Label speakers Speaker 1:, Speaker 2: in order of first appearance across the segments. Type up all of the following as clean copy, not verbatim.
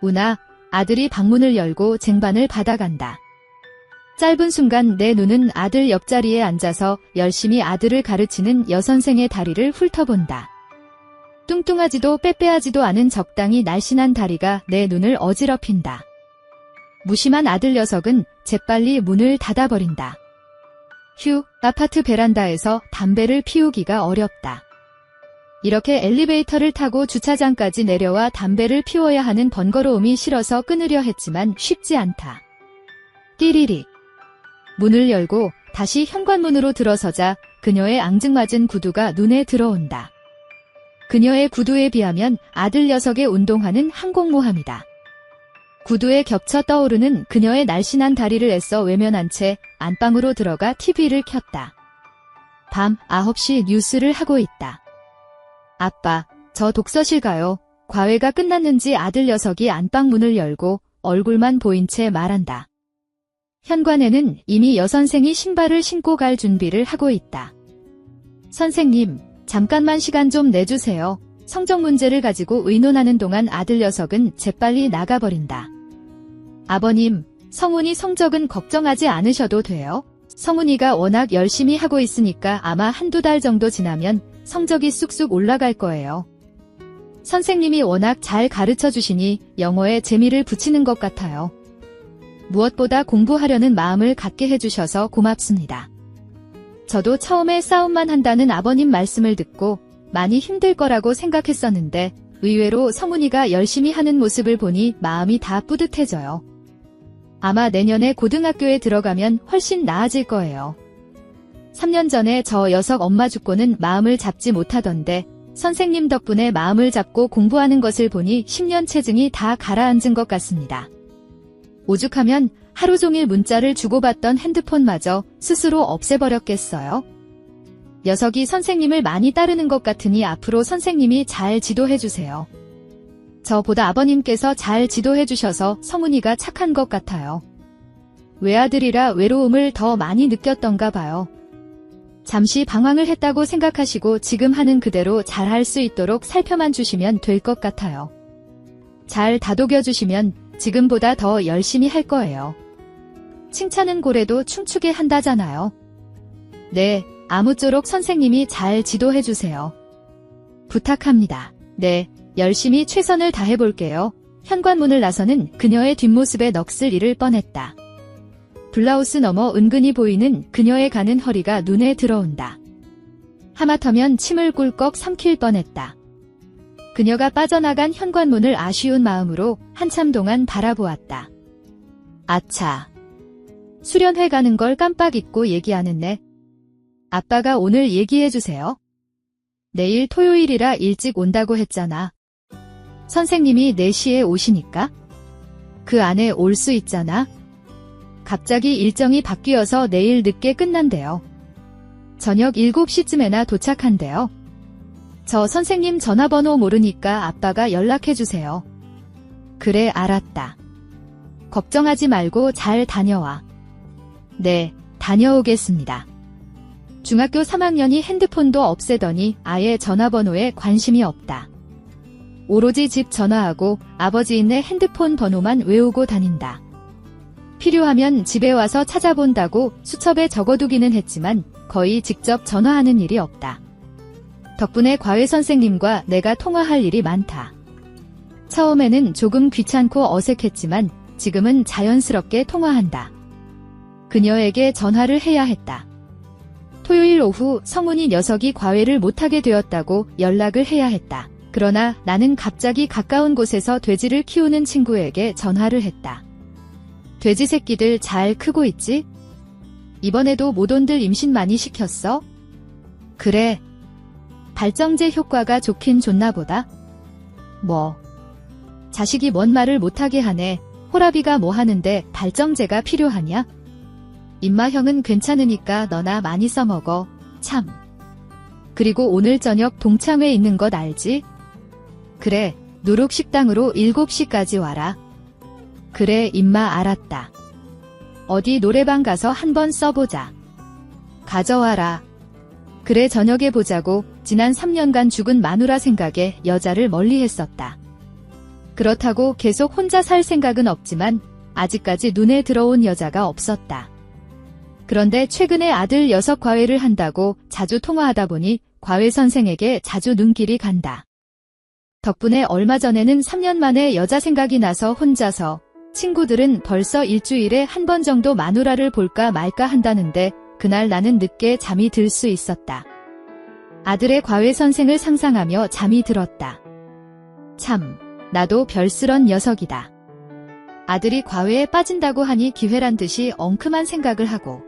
Speaker 1: 우나, 아들이 방문을 열고 쟁반을 받아간다. 짧은 순간 내 눈은 아들 옆자리에 앉아서 열심히 아들을 가르치는 여선생의 다리를 훑어본다. 뚱뚱하지도 빼빼하지도 않은 적당히 날씬한 다리가 내 눈을 어지럽힌다. 무심한 아들 녀석은 재빨리 문을 닫아버린다. 휴, 아파트 베란다에서 담배를 피우기가 어렵다. 이렇게 엘리베이터를 타고 주차장까지 내려와 담배를 피워야 하는 번거로움이 싫어서 끊으려 했지만 쉽지 않다. 띠리릭. 문을 열고 다시 현관문으로 들어서자 그녀의 앙증맞은 구두가 눈에 들어온다. 그녀의 구두에 비하면 아들 녀석의 운동화는 항공모함이다. 구두에 겹쳐 떠오르는 그녀의 날씬한 다리를 애써 외면한 채 안방으로 들어가 TV를 켰다. 밤 9시 뉴스를 하고 있다. 아빠, 저 독서실 가요. 과외가 끝났는지 아들 녀석이 안방 문을 열고 얼굴만 보인 채 말한다. 현관에는 이미 여선생이 신발을 신고 갈 준비를 하고 있다. 선생님, 잠깐만 시간 좀 내주세요. 성적 문제를 가지고 의논하는 동안 아들 녀석은 재빨리 나가버린다. 아버님, 성훈이 성적은 걱정하지 않으셔도 돼요. 성훈이가 워낙 열심히 하고 있으니까 아마 한두 달 정도 지나면 성적이 쑥쑥 올라갈 거예요. 선생님이 워낙 잘 가르쳐 주시니 영어에 재미를 붙이는 것 같아요. 무엇보다 공부하려는 마음을 갖게 해주셔서 고맙습니다. 저도 처음에 싸움만 한다는 아버님 말씀을 듣고 많이 힘들 거라고 생각했었는데 의외로 성훈이가 열심히 하는 모습을 보니 마음이 다 뿌듯해져요. 아마 내년에 고등학교에 들어가면 훨씬 나아질 거예요. 3년 전에 저 녀석 엄마 죽고는 마음을 잡지 못하던데 선생님 덕분에 마음을 잡고 공부하는 것을 보니 10년 체증이 다 가라앉은 것 같습니다. 오죽하면 하루 종일 문자를 주고받던 핸드폰마저 스스로 없애버렸겠어요? 녀석이 선생님을 많이 따르는 것 같으니 앞으로 선생님이 잘 지도해주세요. 저보다 아버님께서 잘 지도해주셔서 성훈이가 착한 것 같아요. 외아들이라 외로움을 더 많이 느꼈던가 봐요. 잠시 방황을 했다고 생각하시고 지금 하는 그대로 잘할 수 있도록 살펴만 주시면 될 것 같아요. 잘 다독여주시면 지금보다 더 열심히 할 거예요. 칭찬은 고래도 춤추게 한다잖아요. 네, 아무쪼록 선생님이 잘 지도해주세요. 부탁합니다. 네, 열심히 최선을 다해볼게요. 현관문을 나서는 그녀의 뒷모습에 넋을 잃을 뻔했다. 블라우스 너머 은근히 보이는 그녀의 가는 허리가 눈에 들어온다. 하마터면 침을 꿀꺽 삼킬 뻔했다. 그녀가 빠져나간 현관문을 아쉬운 마음으로 한참 동안 바라보았다. 아차. 수련회 가는 걸 깜빡 잊고 얘기하는 네. 아빠가 오늘 얘기해주세요. 내일 토요일이라 일찍 온다고 했잖아. 선생님이 4시에 오시니까? 그 안에 올 수 있잖아. 갑자기 일정이 바뀌어서 내일 늦게 끝난대요. 저녁 7시쯤에나 도착한대요. 저 선생님 전화번호 모르니까 아빠가 연락해주세요. 그래, 알았다. 걱정하지 말고 잘 다녀와. 네, 다녀오겠습니다. 중학교 3학년이 핸드폰도 없애더니 아예 전화번호에 관심이 없다. 오로지 집 전화하고 아버지 있네 핸드폰 번호만 외우고 다닌다. 필요하면 집에 와서 찾아본다고 수첩에 적어두기는 했지만 거의 직접 전화하는 일이 없다. 덕분에 과외 선생님과 내가 통화할 일이 많다. 처음에는 조금 귀찮고 어색했지만 지금은 자연스럽게 통화한다. 그녀에게 전화를 해야 했다. 토요일 오후 성훈이 녀석이 과외를 못하게 되었다고 연락을 해야 했다. 그러나 나는 갑자기 가까운 곳에서 돼지를 키우는 친구에게 전화를 했다. 돼지 새끼들 잘 크고 있지? 이번에도 모돈들 임신 많이 시켰어? 그래. 발정제 효과가 좋긴 좋나 보다. 뭐. 자식이 뭔 말을 못하게 하네. 호라비가 뭐 하는데 발정제가 필요하냐? 임마형은 괜찮으니까 너나 많이 써먹어. 참. 그리고 오늘 저녁 동창회 있는 것 알지? 그래, 누룩식당으로 7시까지 와라. 그래, 임마 알았다. 어디 노래방 가서 한번 써보자. 가져와라. 그래, 저녁에 보자고. 지난 3년간 죽은 마누라 생각에 여자를 멀리했었다. 그렇다고 계속 혼자 살 생각은 없지만 아직까지 눈에 들어온 여자가 없었다. 그런데 최근에 아들 녀석 과외를 한다고 자주 통화하다 보니 과외 선생에게 자주 눈길이 간다. 덕분에 얼마 전에는 3년 만에 여자 생각이 나서 혼자서, 친구들은 벌써 일주일에 한 번 정도 마누라를 볼까 말까 한다는데 그날 나는 늦게 잠이 들 수 있었다. 아들의 과외 선생을 상상하며 잠이 들었다. 참, 나도 별스런 녀석이다. 아들이 과외에 빠진다고 하니 기회란 듯이 엉큼한 생각을 하고,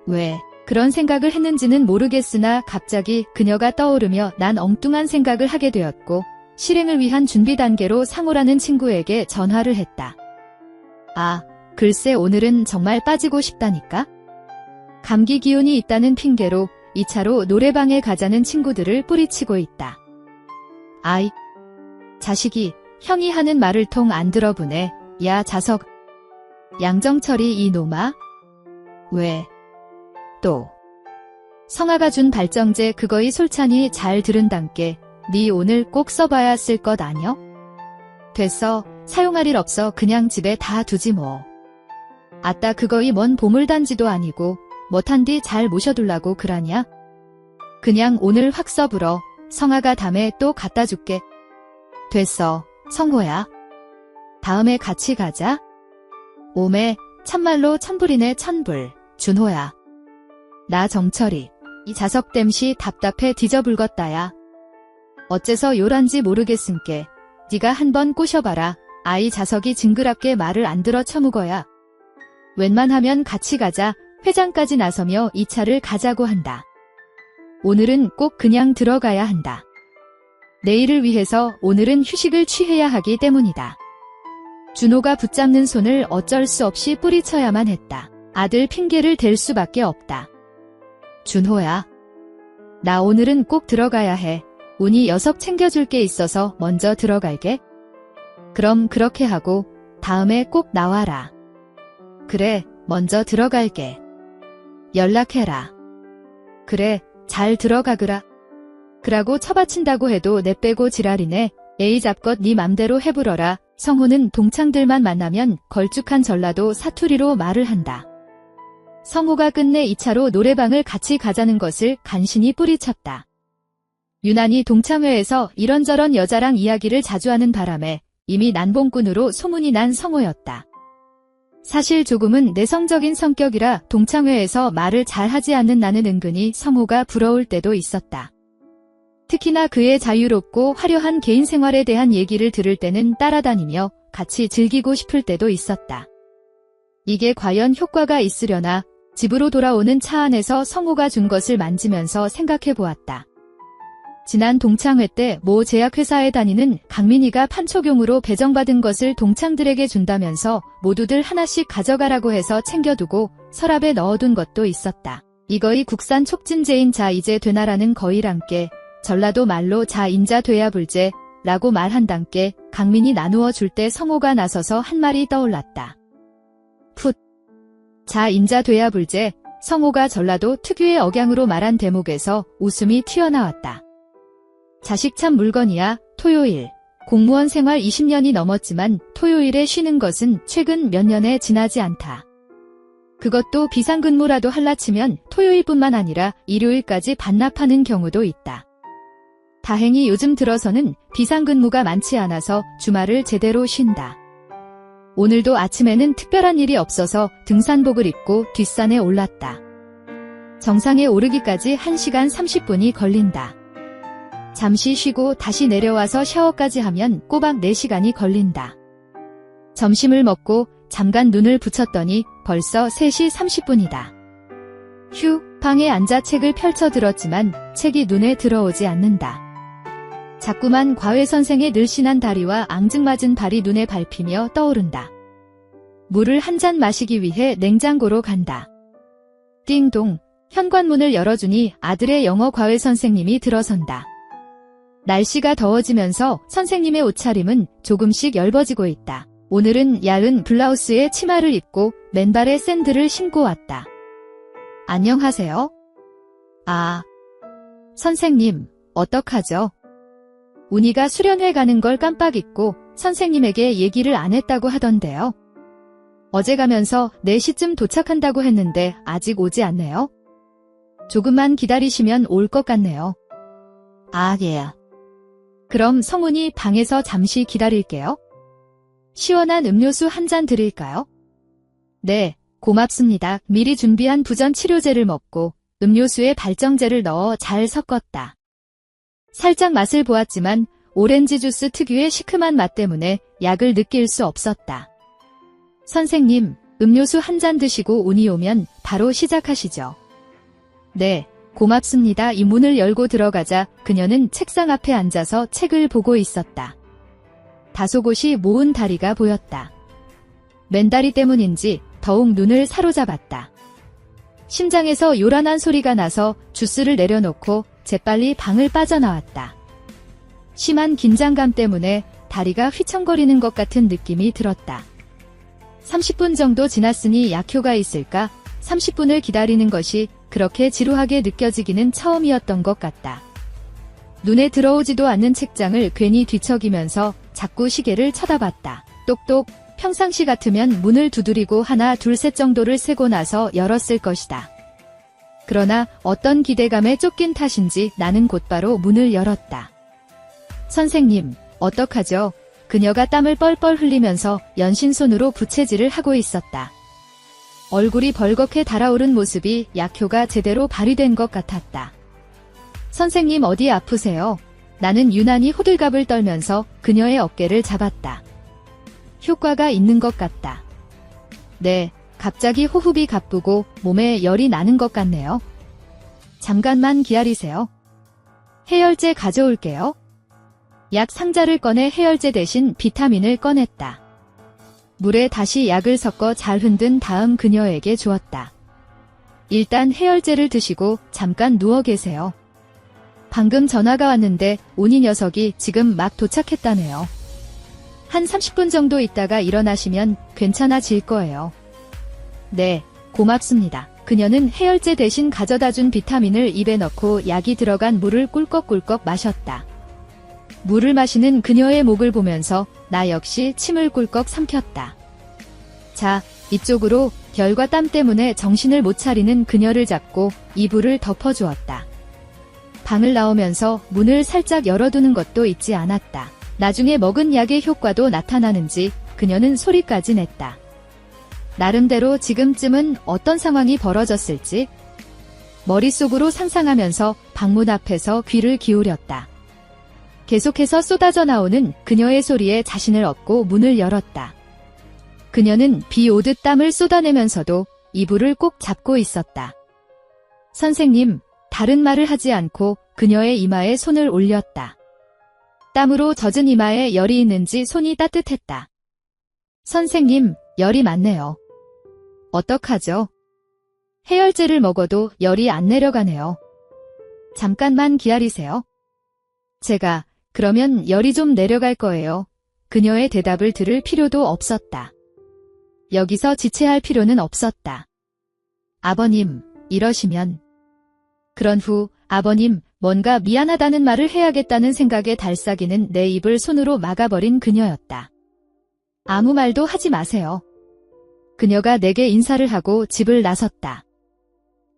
Speaker 1: 왜 그런 생각을 했는지는 모르겠으나 갑자기 그녀가 떠오르며 난 엉뚱한 생각을 하게 되었고, 실행을 위한 준비 단계로 상호라는 친구에게 전화를 했다. 아, 글쎄 오늘은 정말 빠지고 싶다니까? 감기 기운이 있다는 핑계로 2차로 노래방에 가자는 친구들을 뿌리치고 있다. 아이, 자식이 형이 하는 말을 통 안 들어보네. 야 자석. 양정철이 이놈아? 왜? 또. 성아가 준 발정제 그거이 솔찬히 잘 들은단께 니 오늘 꼭 써봐야 쓸 것 아녀? 됐어. 사용할 일 없어. 그냥 집에 다 두지 뭐. 아따 그거이 뭔 보물단지도 아니고 못한디 잘 모셔둘라고 그러냐? 그냥 오늘 확 써불어. 성아가 다음에 또 갖다 줄게. 됐어. 성호야. 다음에 같이 가자. 오메 참말로 천불이네 천불. 준호야. 나 정철이. 이 자석 땜시 답답해 뒤져불겄다야. 어째서 요란지 모르겠은께. 네가 한번 꼬셔봐라. 아이 자석이 징그럽게 말을 안 들어 처묵어야. 웬만하면 같이 가자. 회장까지 나서며 2차를 가자고 한다. 오늘은 꼭 그냥 들어가야 한다. 내일을 위해서 오늘은 휴식을 취해야 하기 때문이다. 준호가 붙잡는 손을 어쩔 수 없이 뿌리쳐야만 했다. 아들 핑계를 댈 수밖에 없다. 준호야. 나 오늘은 꼭 들어가야 해. 운이 녀석 챙겨줄 게 있어서 먼저 들어갈게. 그럼 그렇게 하고 다음에 꼭 나와라. 그래, 먼저 들어갈게. 연락해라. 그래, 잘 들어가그라. 그라고 처바친다고 해도 내빼고 지랄이네. 에이 잡것 네 맘대로 해불어라. 성호는 동창들만 만나면 걸쭉한 전라도 사투리로 말을 한다. 성호가 끝내 2차로 노래방을 같이 가자는 것을 간신히 뿌리쳤다. 유난히 동창회에서 이런저런 여자랑 이야기를 자주 하는 바람에 이미 난봉꾼으로 소문이 난 성호였다. 사실 조금은 내성적인 성격이라 동창회에서 말을 잘하지 않는 나는 은근히 성호가 부러울 때도 있었다. 특히나 그의 자유롭고 화려한 개인 생활에 대한 얘기를 들을 때는 따라다니며 같이 즐기고 싶을 때도 있었다. 이게 과연 효과가 있으려나 집으로 돌아오는 차 안에서 성호가 준 것을 만지면서 생각해 보았다. 지난 동창회 때 모 제약회사에 다니는 강민이가 판촉용으로 배정받은 것을 동창들에게 준다면서 모두들 하나씩 가져가라고 해서 챙겨두고 서랍에 넣어둔 것도 있었다. 이거이 국산 촉진제인 자 이제 되나라는 거이랑께 전라도 말로 자 인자 돼야 불제 라고 말한단께 강민이 나누어 줄 때 성호가 나서서 한 말이 떠올랐다. 풋. 자 인자 돼야 불제. 성호가 전라도 특유의 억양으로 말한 대목에서 웃음이 튀어나왔다. 자식 참 물건이야. 토요일. 공무원 생활 20년이 넘었지만 토요일에 쉬는 것은 최근 몇 년에 지나지 않다. 그것도 비상근무라도 할라치면 토요일뿐만 아니라 일요일까지 반납하는 경우도 있다. 다행히 요즘 들어서는 비상근무가 많지 않아서 주말을 제대로 쉰다. 오늘도 아침에는 특별한 일이 없어서 등산복을 입고 뒷산에 올랐다. 정상에 오르기까지 1시간 30분이 걸린다. 잠시 쉬고 다시 내려와서 샤워까지 하면 꼬박 4시간이 걸린다. 점심을 먹고 잠깐 눈을 붙였더니 벌써 3시 30분이다. 휴, 방에 앉아 책을 펼쳐 들었지만 책이 눈에 들어오지 않는다. 자꾸만 과외 선생의 늘씬한 다리와 앙증맞은 발이 눈에 밟히며 떠오른다. 물을 한 잔 마시기 위해 냉장고로 간다. 띵동, 현관문을 열어주니 아들의 영어 과외 선생님이 들어선다. 날씨가 더워지면서 선생님의 옷차림은 조금씩 엷어지고 있다. 오늘은 야은 블라우스에 치마를 입고 맨발에 샌들을 신고 왔다. 안녕하세요. 아, 선생님, 어떡하죠? 운이가 수련회 가는 걸 깜빡 잊고 선생님에게 얘기를 안 했다고 하던데요. 어제 가면서 4시쯤 도착한다고 했는데 아직 오지 않네요. 조금만 기다리시면 올 것 같네요. 아, 예. 그럼 성훈이 방에서 잠시 기다릴게요. 시원한 음료수 한 잔 드릴까요? 네, 고맙습니다. 미리 준비한 부전 치료제를 먹고 음료수에 발정제를 넣어 잘 섞었다. 살짝 맛을 보았지만 오렌지 주스 특유의 시큼한 맛 때문에 약을 느낄 수 없었다. 선생님, 음료수 한 잔 드시고 운이 오면 바로 시작하시죠. 네, 고맙습니다. 이 문을 열고 들어가자 그녀는 책상 앞에 앉아서 책을 보고 있었다. 다소곳이 모은 다리가 보였다. 맨다리 때문인지 더욱 눈을 사로잡았다. 심장에서 요란한 소리가 나서 주스를 내려놓고 재빨리 방을 빠져나왔다. 심한 긴장감 때문에 다리가 휘청거리는 것 같은 느낌이 들었다. 30분 정도 지났으니 약효가 있을까? 30분을 기다리는 것이 그렇게 지루하게 느껴지기는 처음이었던 것 같다. 눈에 들어오지도 않는 책장을 괜히 뒤척이면서 자꾸 시계를 쳐다봤다. 똑똑. 평상시 같으면 문을 두드리고 하나 둘 셋 정도를 세고 나서 열었을 것이다. 그러나 어떤 기대감에 쫓긴 탓인지 나는 곧바로 문을 열었다. 선생님, 어떡하죠? 그녀가 땀을 뻘뻘 흘리면서 연신손으로 부채질을 하고 있었다. 얼굴이 벌겋게 달아오른 모습이 약효가 제대로 발휘된 것 같았다. 선생님 어디 아프세요? 나는 유난히 호들갑을 떨면서 그녀의 어깨를 잡았다. 효과가 있는 것 같다. 네, 갑자기 호흡이 가쁘고 몸에 열이 나는 것 같네요. 잠깐만 기다리세요. 해열제 가져올게요. 약 상자를 꺼내 해열제 대신 비타민을 꺼냈다. 물에 다시 약을 섞어 잘 흔든 다음 그녀에게 주었다. 일단 해열제를 드시고 잠깐 누워 계세요. 방금 전화가 왔는데 온이 녀석이 지금 막 도착했다네요. 한 30분 정도 있다가 일어나시면 괜찮아질 거예요. 네, 고맙습니다. 그녀는 해열제 대신 가져다준 비타민을 입에 넣고 약이 들어간 물을 꿀꺽꿀꺽 마셨다. 물을 마시는 그녀의 목을 보면서 나 역시 침을 꿀꺽 삼켰다. 자, 이쪽으로. 결과 땀 때문에 정신을 못 차리는 그녀를 잡고 이불을 덮어주었다. 방을 나오면서 문을 살짝 열어두는 것도 잊지 않았다. 나중에 먹은 약의 효과도 나타나는지 그녀는 소리까지 냈다. 나름대로 지금쯤은 어떤 상황이 벌어졌을지 머릿속으로 상상하면서 방문 앞에서 귀를 기울였다. 계속해서 쏟아져 나오는 그녀의 소리에 자신을 얻고 문을 열었다. 그녀는 비 오듯 땀을 쏟아내면서도 이불을 꼭 잡고 있었다. 선생님, 다른 말을 하지 않고 그녀의 이마에 손을 올렸다. 땀으로 젖은 이마에 열이 있는지 손이 따뜻했다. 선생님, 열이 많네요. 어떡하죠? 해열제를 먹어도 열이 안 내려가네요. 잠깐만 기다리세요. 제가, 그러면 열이 좀 내려갈 거예요. 그녀의 대답을 들을 필요도 없었다. 여기서 지체할 필요는 없었다. 아버님, 이러시면. 그런 후 아버님, 뭔가 미안하다는 말을 해야겠다는 생각에 달싹이는 내 입을 손으로 막아버린 그녀였다. 아무 말도 하지 마세요. 그녀가 내게 인사를 하고 집을 나섰다.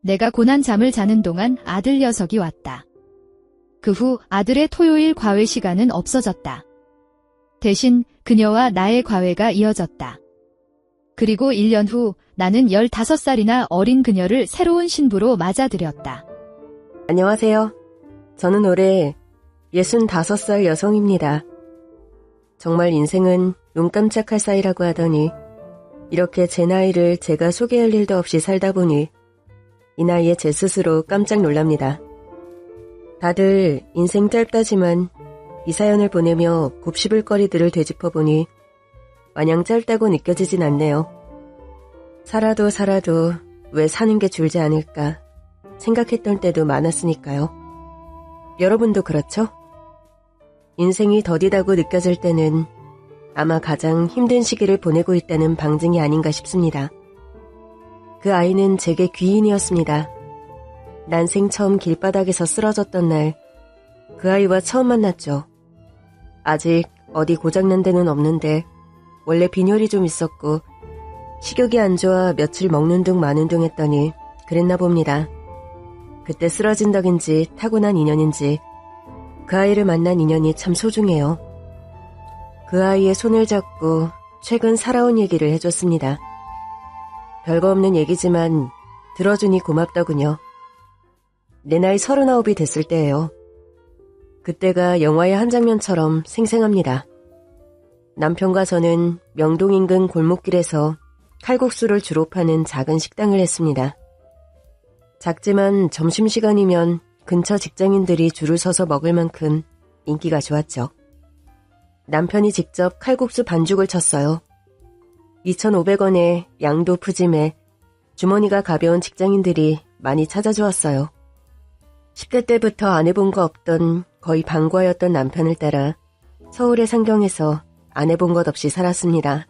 Speaker 1: 내가 고난 잠을 자는 동안 아들 녀석이 왔다. 그 후 아들의 토요일 과외 시간은 없어졌다. 대신 그녀와 나의 과외가 이어졌다. 그리고 1년 후 나는 15살이나 어린 그녀를 새로운 신부로 맞아들였다.
Speaker 2: 안녕하세요. 저는 올해 65살 여성입니다. 정말 인생은 눈 깜짝할 사이라고 하더니 이렇게 제 나이를 제가 소개할 일도 없이 살다 보니 이 나이에 제 스스로 깜짝 놀랍니다. 다들 인생 짧다지만 이 사연을 보내며 곱씹을 거리들을 되짚어보니 마냥 짧다고 느껴지진 않네요. 살아도 왜 사는 게 줄지 않을까 생각했던 때도 많았으니까요. 여러분도 그렇죠? 인생이 더디다고 느껴질 때는 아마 가장 힘든 시기를 보내고 있다는 방증이 아닌가 싶습니다. 그 아이는 제게 귀인이었습니다. 난생 처음 길바닥에서 쓰러졌던 날 그 아이와 처음 만났죠. 아직 어디 고장난 데는 없는데 원래 빈혈이 좀 있었고 식욕이 안 좋아 며칠 먹는 둥 마는 둥 했더니 그랬나 봅니다. 그때 쓰러진 덕인지 타고난 인연인지 그 아이를 만난 인연이 참 소중해요. 그 아이의 손을 잡고 최근 살아온 얘기를 해줬습니다. 별거 없는 얘기지만 들어주니 고맙더군요. 내 나이 39이 됐을 때예요. 그때가 영화의 한 장면처럼 생생합니다. 남편과 저는 명동 인근 골목길에서 칼국수를 주로 파는 작은 식당을 했습니다. 작지만 점심시간이면 근처 직장인들이 줄을 서서 먹을 만큼 인기가 좋았죠. 남편이 직접 칼국수 반죽을 쳤어요. 2,500원에 양도 푸짐해 주머니가 가벼운 직장인들이 많이 찾아주었어요. 10대 때부터 안 해본 거 없던 거의 방과였던 남편을 따라 서울의 상경에서 안 해본 것 없이 살았습니다.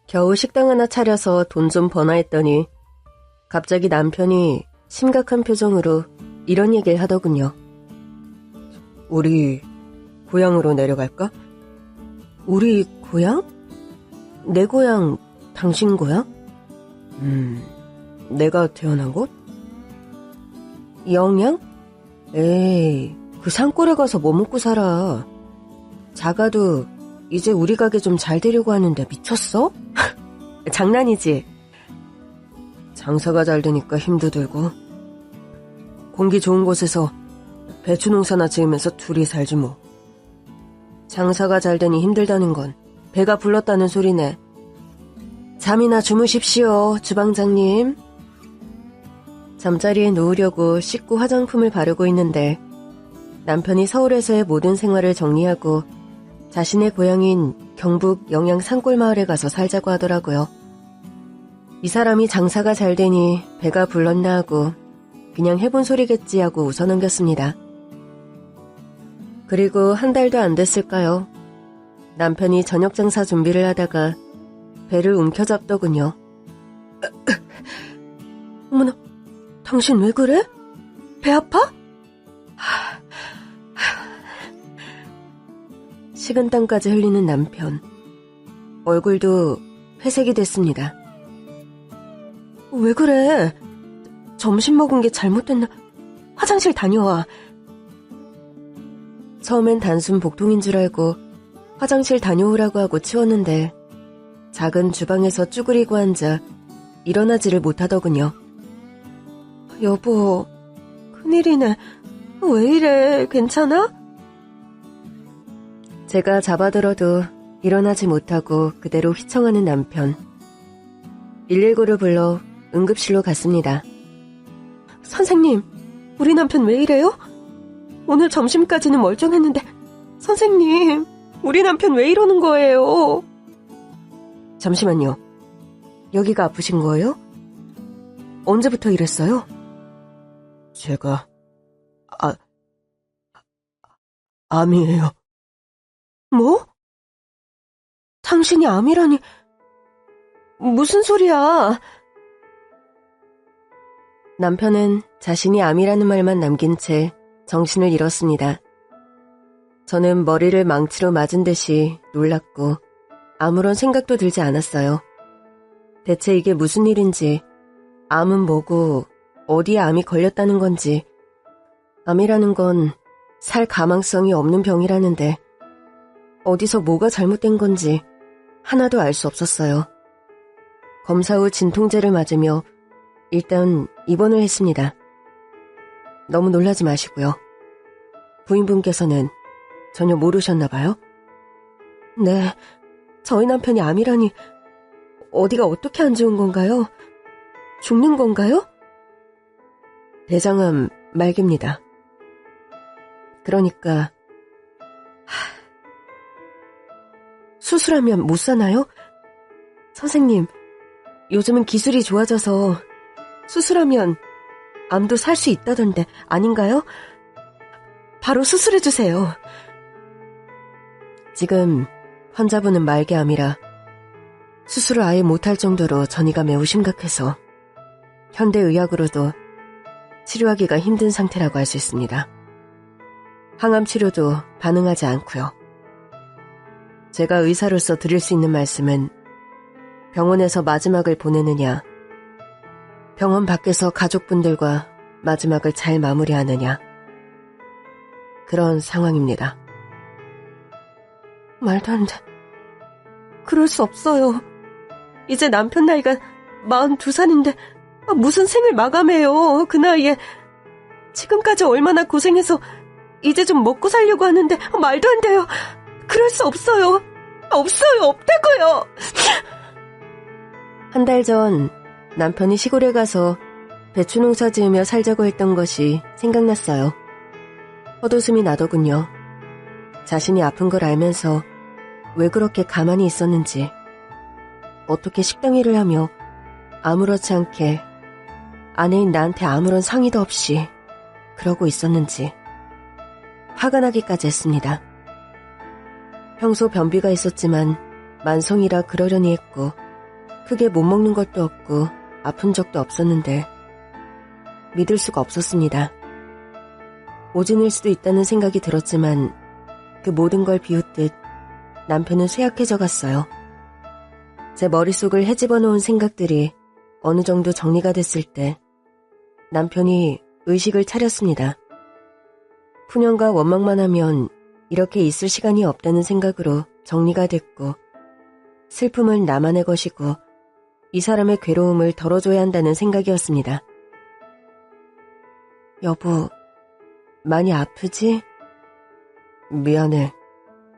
Speaker 2: 겨우 식당 하나 차려서 돈 좀 버나 했더니 갑자기 남편이 심각한 표정으로 이런 얘기를 하더군요. 우리 고향으로 내려갈까? 우리 고향? 내 고향, 당신 고향? 내가 태어난 곳? 영양? 에이, 그 산골에 가서 뭐 먹고 살아. 자가도 이제 우리 가게 좀 잘 되려고 하는데 미쳤어? 장난이지? 장사가 잘 되니까 힘도 들고 공기 좋은 곳에서 배추 농사나 지으면서 둘이 살지 뭐. 장사가 잘 되니 힘들다는 건 배가 불렀다는 소리네. 잠이나 주무십시오, 주방장님. 잠자리에 누우려고 씻고 화장품을 바르고 있는데 남편이 서울에서의 모든 생활을 정리하고 자신의 고향인 경북 영양 산골마을에 가서 살자고 하더라고요. 이 사람이 장사가 잘 되니 배가 불렀나 하고 그냥 해본 소리겠지 하고 웃어넘겼습니다. 그리고 한 달도 안 됐을까요? 남편이 저녁 장사 준비를 하다가 배를 움켜잡더군요. 어머나, 당신 왜 그래? 배 아파? 식은땀까지 흘리는 남편. 얼굴도 회색이 됐습니다. 왜 그래? 점심 먹은 게 잘못됐나? 화장실 다녀와. 처음엔 단순 복통인 줄 알고 화장실 다녀오라고 하고 치웠는데 작은 주방에서 쭈그리고 앉아 일어나지를 못하더군요. 여보, 큰일이네. 왜 이래? 괜찮아? 제가 잡아들어도 일어나지 못하고 그대로 휘청하는 남편. 119를 불러 응급실로 갔습니다. 선생님, 우리 남편 왜 이래요? 오늘 점심까지는 멀쩡했는데 선생님, 우리 남편 왜 이러는 거예요? 잠시만요. 여기가 아프신 거예요? 언제부터 이랬어요? 제가 암이에요. 뭐? 당신이 암이라니 무슨 소리야? 남편은 자신이 암이라는 말만 남긴 채 정신을 잃었습니다. 저는 머리를 망치로 맞은 듯이 놀랐고 아무런 생각도 들지 않았어요. 대체 이게 무슨 일인지, 암은 뭐고 어디에 암이 걸렸다는 건지, 암이라는 건 살 가망성이 없는 병이라는데 어디서 뭐가 잘못된 건지 하나도 알 수 없었어요. 검사 후 진통제를 맞으며 일단 입원을 했습니다. 너무 놀라지 마시고요. 부인분께서는 전혀 모르셨나 봐요? 네, 저희 남편이 암이라니 어디가 어떻게 안 좋은 건가요? 죽는 건가요? 대장암 말기입니다. 그러니까 수술하면 못 사나요? 선생님, 요즘은 기술이 좋아져서 수술하면 암도 살 수 있다던데 아닌가요? 바로 수술해주세요. 지금 환자분은 말기암이라 수술을 아예 못할 정도로 전이가 매우 심각해서 현대의학으로도 치료하기가 힘든 상태라고 할 수 있습니다. 항암 치료도 반응하지 않고요. 제가 의사로서 드릴 수 있는 말씀은 병원에서 마지막을 보내느냐, 병원 밖에서 가족분들과 마지막을 잘 마무리하느냐, 그런 상황입니다. 말도 안 돼. 그럴 수 없어요. 이제 남편 나이가 42살인데 무슨 생을 마감해요. 그 나이에. 지금까지 얼마나 고생해서 이제 좀 먹고 살려고 하는데 말도 안 돼요. 그럴 수 없어요. 없어요. 없다고요. 한 달 전 남편이 시골에 가서 배추 농사 지으며 살자고 했던 것이 생각났어요. 헛웃음이 나더군요. 자신이 아픈 걸 알면서 왜 그렇게 가만히 있었는지, 어떻게 식당 일을 하며 아무렇지 않게 아내인 나한테 아무런 상의도 없이 그러고 있었는지 화가 나기까지 했습니다. 평소 변비가 있었지만 만성이라 그러려니 했고 크게 못 먹는 것도 없고 아픈 적도 없었는데 믿을 수가 없었습니다. 오진일 수도 있다는 생각이 들었지만 그 모든 걸 비웃듯 남편은 쇠약해져 갔어요. 제 머릿속을 헤집어 놓은 생각들이 어느 정도 정리가 됐을 때 남편이 의식을 차렸습니다. 푸념과 원망만 하면 이렇게 있을 시간이 없다는 생각으로 정리가 됐고, 슬픔은 나만의 것이고 이 사람의 괴로움을 덜어줘야 한다는 생각이었습니다. 여보, 많이 아프지? 미안해.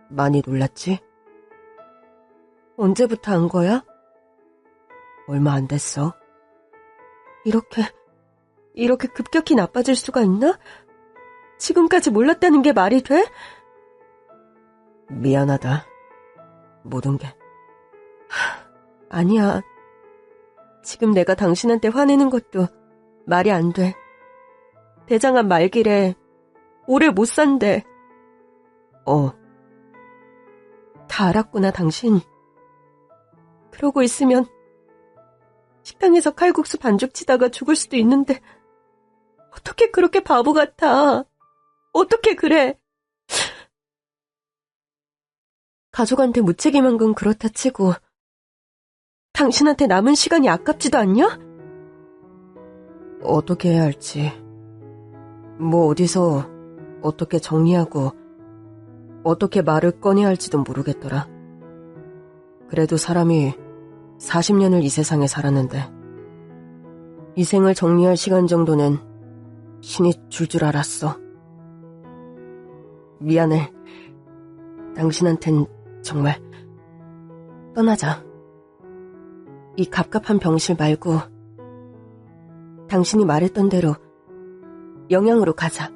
Speaker 2: 많이 놀랐지? 언제부터 한 거야? 얼마 안 됐어. 이렇게 급격히 나빠질 수가 있나? 지금까지 몰랐다는 게 말이 돼? 미안하다. 모든 게. 아니야. 지금 내가 당신한테 화내는 것도 말이 안 돼. 대장암 말기래. 오래 못 산대. 다 알았구나, 당신. 그러고 있으면 식당에서 칼국수 반죽 치다가 죽을 수도 있는데 어떻게 그렇게 바보 같아? 어떻게 그래? 가족한테 무책임한 건 그렇다 치고 당신한테 남은 시간이 아깝지도 않냐? 어떻게 해야 할지, 뭐 어디서 어떻게 정리하고 어떻게 말을 꺼내야 할지도 모르겠더라. 그래도 사람이 40년을 이 세상에 살았는데 이 생을 정리할 시간 정도는 신이 줄 알았어. 미안해. 당신한텐 정말 떠나자. 이 갑갑한 병실 말고 당신이 말했던 대로 영양으로 가자.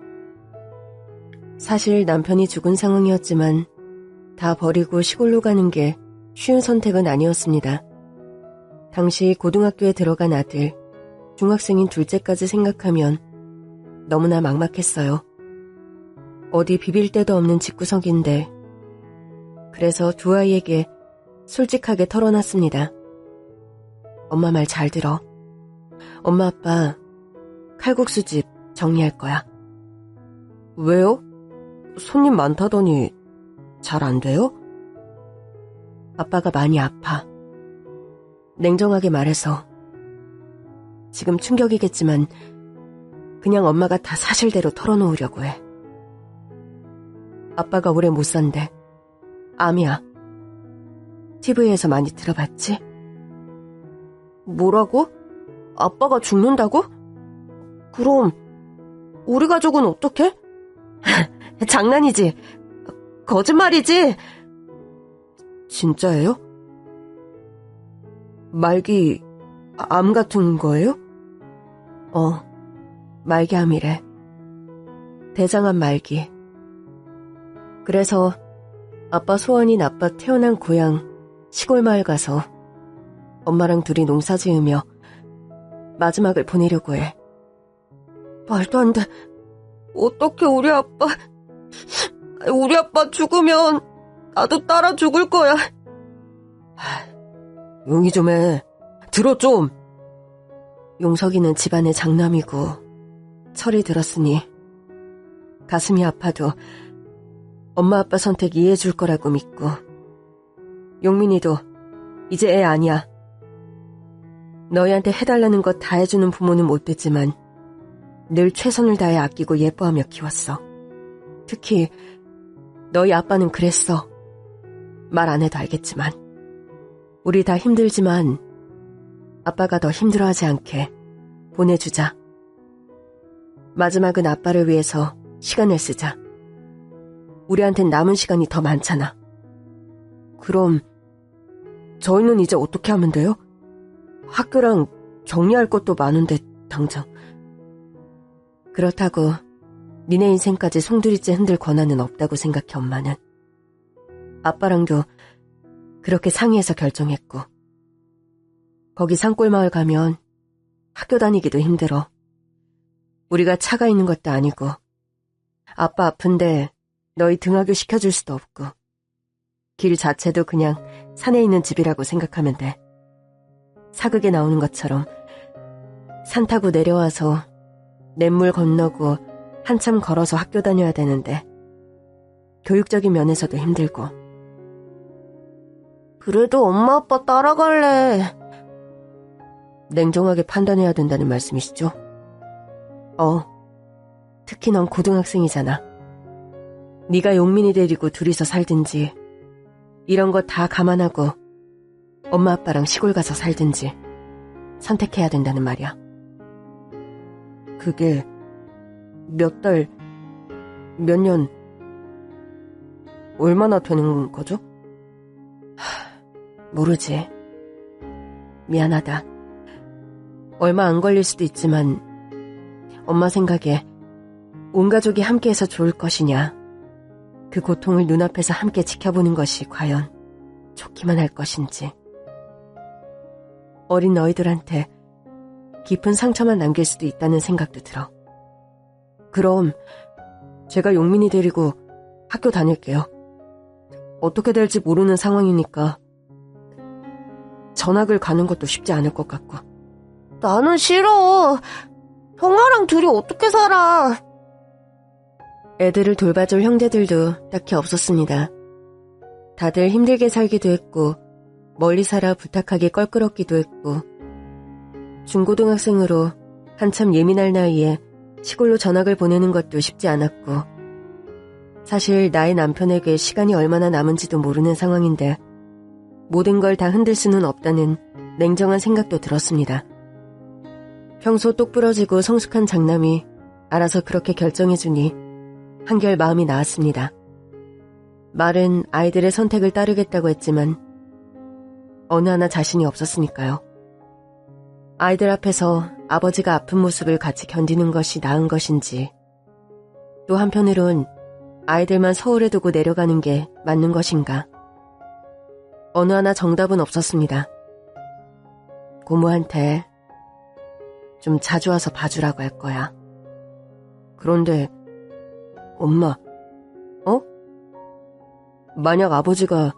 Speaker 2: 사실 남편이 죽은 상황이었지만 다 버리고 시골로 가는 게 쉬운 선택은 아니었습니다. 당시 고등학교에 들어간 아들, 중학생인 둘째까지 생각하면 너무나 막막했어요. 어디 비빌 데도 없는 집구석인데, 그래서 두 아이에게 솔직하게 털어놨습니다. 엄마 말 잘 들어. 엄마 아빠 칼국수집 정리할 거야. 왜요? 손님 많다더니 잘 안 돼요? 아빠가 많이 아파. 냉정하게 말해서. 지금 충격이겠지만 그냥 엄마가 다 사실대로 털어놓으려고 해. 아빠가 오래 못 산대. 암이야. TV에서 많이 들어봤지? 뭐라고? 아빠가 죽는다고? 그럼 우리 가족은 어떡해? 장난이지? 거짓말이지? 진짜예요? 말기 암 같은 거예요? 말기암이래. 대장암 말기. 그래서 아빠 소원인 아빠 태어난 고향 시골 마을 가서 엄마랑 둘이 농사 지으며 마지막을 보내려고 해. 말도 안 돼. 어떻게 우리 아빠 죽으면 나도 따라 죽을 거야. 용기 좀 해. 들어 좀. 용석이는 집안의 장남이고 철이 들었으니 가슴이 아파도 엄마 아빠 선택 이해해 줄 거라고 믿고 용민이도 이제 애 아니야. 너희한테 해달라는 것 다 해주는 부모는 못 됐지만 늘 최선을 다해 아끼고 예뻐하며 키웠어. 특히 너희 아빠는 그랬어. 말 안 해도 알겠지만. 우리 다 힘들지만 아빠가 더 힘들어하지 않게 보내주자. 마지막은 아빠를 위해서 시간을 쓰자. 우리한텐 남은 시간이 더 많잖아. 그럼 저희는 이제 어떻게 하면 돼요? 학교랑 정리할 것도 많은데 당장. 그렇다고 니네 인생까지 송두리째 흔들 권한은 없다고 생각해. 엄마는. 아빠랑도 그렇게 상의해서 결정했고. 거기 산골마을 가면 학교 다니기도 힘들어. 우리가 차가 있는 것도 아니고 아빠 아픈데 너희 등하교 시켜줄 수도 없고 길 자체도 그냥 산에 있는 집이라고 생각하면 돼. 사극에 나오는 것처럼 산 타고 내려와서 냇물 건너고 한참 걸어서 학교 다녀야 되는데 교육적인 면에서도 힘들고. 그래도 엄마 아빠 따라갈래. 냉정하게 판단해야 된다는 말씀이시죠? 특히 넌 고등학생이잖아. 네가 용민이 데리고 둘이서 살든지 이런 거 다 감안하고 엄마 아빠랑 시골 가서 살든지 선택해야 된다는 말이야. 그게 몇 달, 몇 년, 얼마나 되는 거죠? 모르지. 미안하다. 얼마 안 걸릴 수도 있지만 엄마 생각에 온 가족이 함께해서 좋을 것이냐, 그 고통을 눈앞에서 함께 지켜보는 것이 과연 좋기만 할 것인지. 어린 너희들한테 깊은 상처만 남길 수도 있다는 생각도 들어. 그럼 제가 용민이 데리고 학교 다닐게요. 어떻게 될지 모르는 상황이니까 전학을 가는 것도 쉽지 않을 것 같고. 나는 싫어. 형아랑 둘이 어떻게 살아. 애들을 돌봐줄 형제들도 딱히 없었습니다. 다들 힘들게 살기도 했고 멀리 살아 부탁하기 껄끄럽기도 했고, 중고등학생으로 한참 예민할 나이에 시골로 전학을 보내는 것도 쉽지 않았고, 사실 나의 남편에게 시간이 얼마나 남은지도 모르는 상황인데 모든 걸 다 흔들 수는 없다는 냉정한 생각도 들었습니다. 평소 똑부러지고 성숙한 장남이 알아서 그렇게 결정해주니 한결 마음이 나았습니다. 말은 아이들의 선택을 따르겠다고 했지만 어느 하나 자신이 없었으니까요. 아이들 앞에서 아버지가 아픈 모습을 같이 견디는 것이 나은 것인지, 또 한편으론 아이들만 서울에 두고 내려가는 게 맞는 것인가. 어느 하나 정답은 없었습니다. 고모한테 좀 자주 와서 봐주라고 할 거야. 그런데 엄마, 만약 아버지가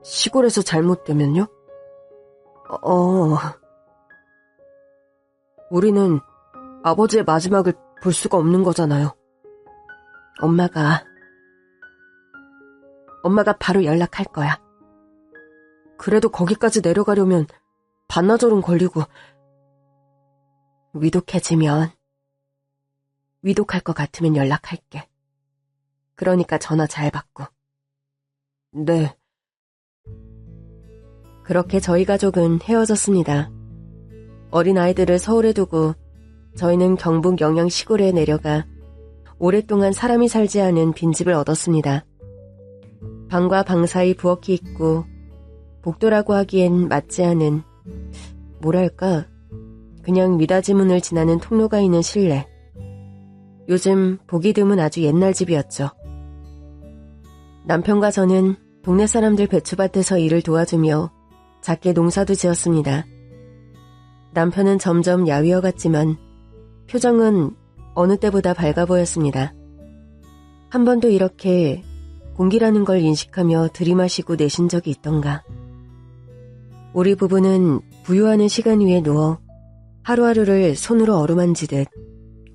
Speaker 2: 시골에서 잘못되면요? 우리는 아버지의 마지막을 볼 수가 없는 거잖아요. 엄마가 바로 연락할 거야. 그래도 거기까지 내려가려면 반나절은 걸리고, 위독해지면, 위독할 것 같으면 연락할게. 그러니까 전화 잘 받고. 네. 그렇게 저희 가족은 헤어졌습니다. 어린 아이들을 서울에 두고 저희는 경북 영양 시골에 내려가 오랫동안 사람이 살지 않은 빈집을 얻었습니다. 방과 방 사이 부엌이 있고 복도라고 하기엔 맞지 않은, 뭐랄까, 그냥 미닫이 문을 지나는 통로가 있는 실내. 요즘 보기 드문 아주 옛날 집이었죠. 남편과 저는 동네 사람들 배추밭에서 일을 도와주며 작게 농사도 지었습니다. 남편은 점점 야위어갔지만 표정은 어느 때보다 밝아 보였습니다. 한 번도 이렇게 공기라는 걸 인식하며 들이마시고 내쉰 적이 있던가. 우리 부부는 부유하는 시간 위에 누워 하루하루를 손으로 어루만지듯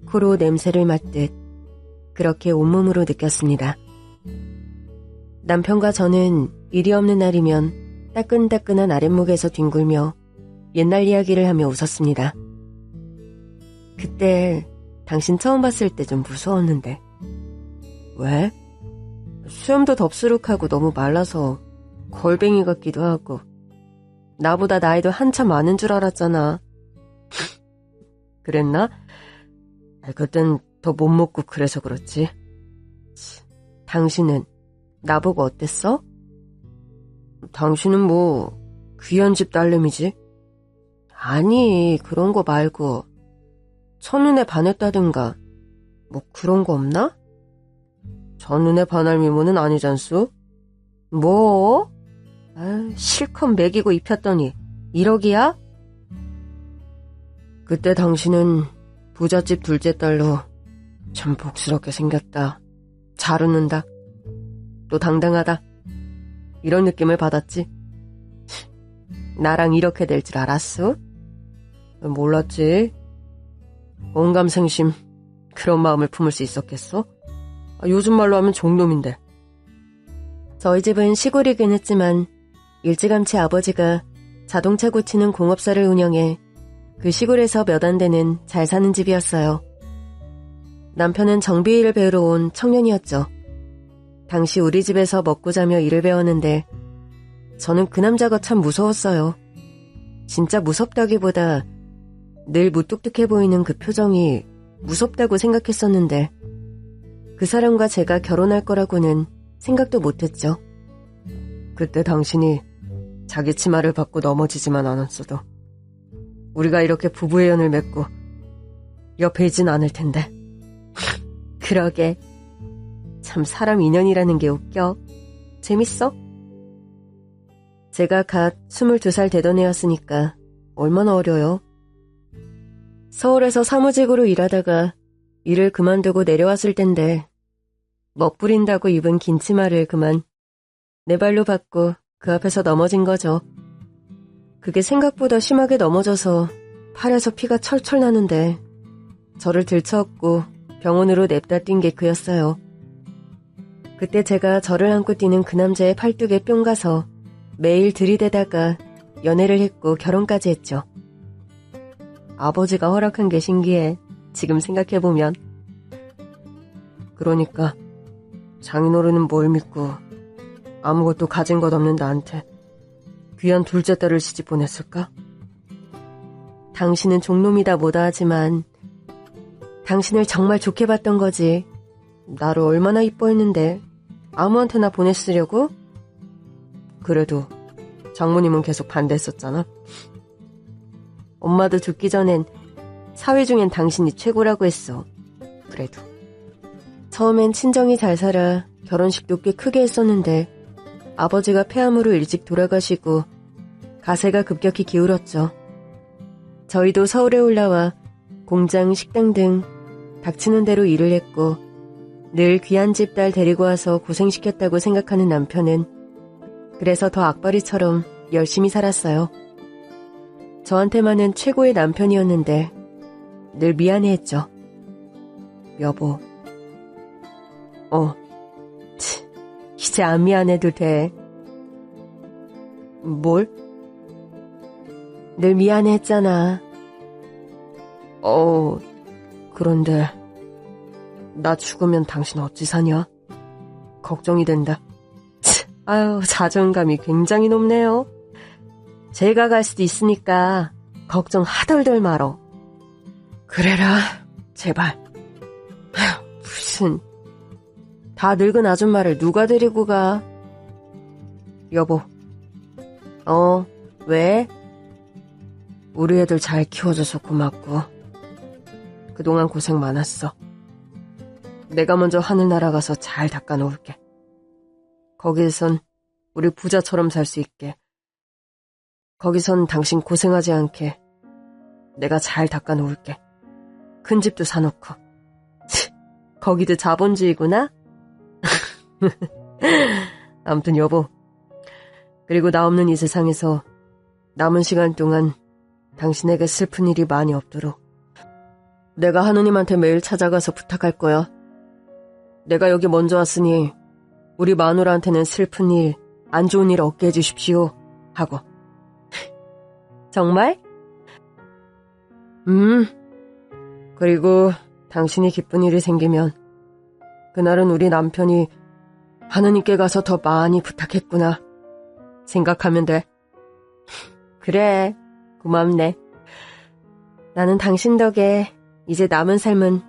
Speaker 2: 코로 냄새를 맡듯 그렇게 온몸으로 느꼈습니다. 남편과 저는 일이 없는 날이면 따끈따끈한 아랫목에서 뒹굴며 옛날 이야기를 하며 웃었습니다. 그때 당신 처음 봤을 때 좀 무서웠는데. 왜? 수염도 덥수룩하고 너무 말라서 걸뱅이 같기도 하고 나보다 나이도 한참 많은 줄 알았잖아. 그랬나? 그땐 더 못 먹고 그래서 그렇지. 당신은 나보고 어땠어? 당신은 뭐 귀한 집 딸내미지? 아니, 그런 거 말고 첫눈에 반했다든가 뭐 그런 거 없나? 첫눈에 반할 미모는 아니잖소? 뭐? 실컷 먹이고 입혔더니 1억이야? 그때 당신은 부잣집 둘째 딸로 참 복스럽게 생겼다. 잘 웃는다. 또 당당하다. 이런 느낌을 받았지. 나랑 이렇게 될 줄 알았어? 몰랐지. 온감생심 그런 마음을 품을 수 있었겠어? 요즘 말로 하면 종놈인데. 저희 집은 시골이긴 했지만 일찌감치 아버지가 자동차 고치는 공업사를 운영해 그 시골에서 몇 안 되는 잘 사는 집이었어요. 남편은 정비일을 배우러 온 청년이었죠. 당시 우리 집에서 먹고 자며 일을 배웠는데 저는 그 남자가 참 무서웠어요. 진짜 무섭다기보다 늘 무뚝뚝해 보이는 그 표정이 무섭다고 생각했었는데 그 사람과 제가 결혼할 거라고는 생각도 못했죠. 그때 당신이 자기 치마를 받고 넘어지지만 않았어도 우리가 이렇게 부부의 연을 맺고 옆에 있진 않을 텐데. 그러게. 참 사람 인연이라는 게 웃겨. 재밌어? 제가 갓 22살 되던 애였으니까 얼마나 어려요. 서울에서 사무직으로 일하다가 일을 그만두고 내려왔을 텐데 멋부린다고 입은 긴 치마를 그만 내 발로 받고 그 앞에서 넘어진 거죠. 그게 생각보다 심하게 넘어져서 팔에서 피가 철철 나는데 저를 들쳐업고 병원으로 냅다 뛴 게 그였어요. 그때 제가 저를 안고 뛰는 그 남자의 팔뚝에 뿅 가서 매일 들이대다가 연애를 했고 결혼까지 했죠. 아버지가 허락한 게 신기해. 지금 생각해보면. 그러니까 장인어른은 뭘 믿고 아무것도 가진 것 없는 나한테 귀한 둘째 딸을 시집 보냈을까? 당신은 종놈이다 뭐다 하지만 당신을 정말 좋게 봤던 거지. 나를 얼마나 이뻐했는데 아무한테나 보냈으려고? 그래도 장모님은 계속 반대했었잖아. 엄마도 죽기 전엔 사위 중엔 당신이 최고라고 했어. 그래도 처음엔 친정이 잘 살아 결혼식도 꽤 크게 했었는데 아버지가 폐암으로 일찍 돌아가시고 가세가 급격히 기울었죠. 저희도 서울에 올라와 공장, 식당 등 닥치는 대로 일을 했고 늘 귀한 집 딸 데리고 와서 고생시켰다고 생각하는 남편은 그래서 더 악바리처럼 열심히 살았어요. 저한테만은 최고의 남편이었는데 늘 미안해했죠. 여보. 이제 안 미안해도 돼. 뭘? 늘 미안해했잖아. 그런데 나 죽으면 당신 어찌 사냐? 걱정이 된다. 아유, 자존감이 굉장히 높네요. 제가 갈 수도 있으니까 걱정 하덜덜 말어. 그래라, 제발. 무슨 다 늙은 아줌마를 누가 데리고 가? 여보. 왜? 우리 애들 잘 키워줘서 고맙고 그동안 고생 많았어. 내가 먼저 하늘 날아가서 잘 닦아놓을게. 거기에선 우리 부자처럼 살 수 있게. 거기선 당신 고생하지 않게 내가 잘 닦아놓을게. 큰 집도 사놓고. 거기도 자본주의구나? 아무튼 여보, 그리고 나 없는 이 세상에서 남은 시간 동안 당신에게 슬픈 일이 많이 없도록 내가 하느님한테 매일 찾아가서 부탁할 거야. 내가 여기 먼저 왔으니 우리 마누라한테는 슬픈 일, 안 좋은 일 없게 해주십시오 하고. 정말? 그리고 당신이 기쁜 일이 생기면 그날은 우리 남편이 하느님께 가서 더 많이 부탁했구나 생각하면 돼. 그래, 고맙네. 나는 당신 덕에 이제 남은 삶은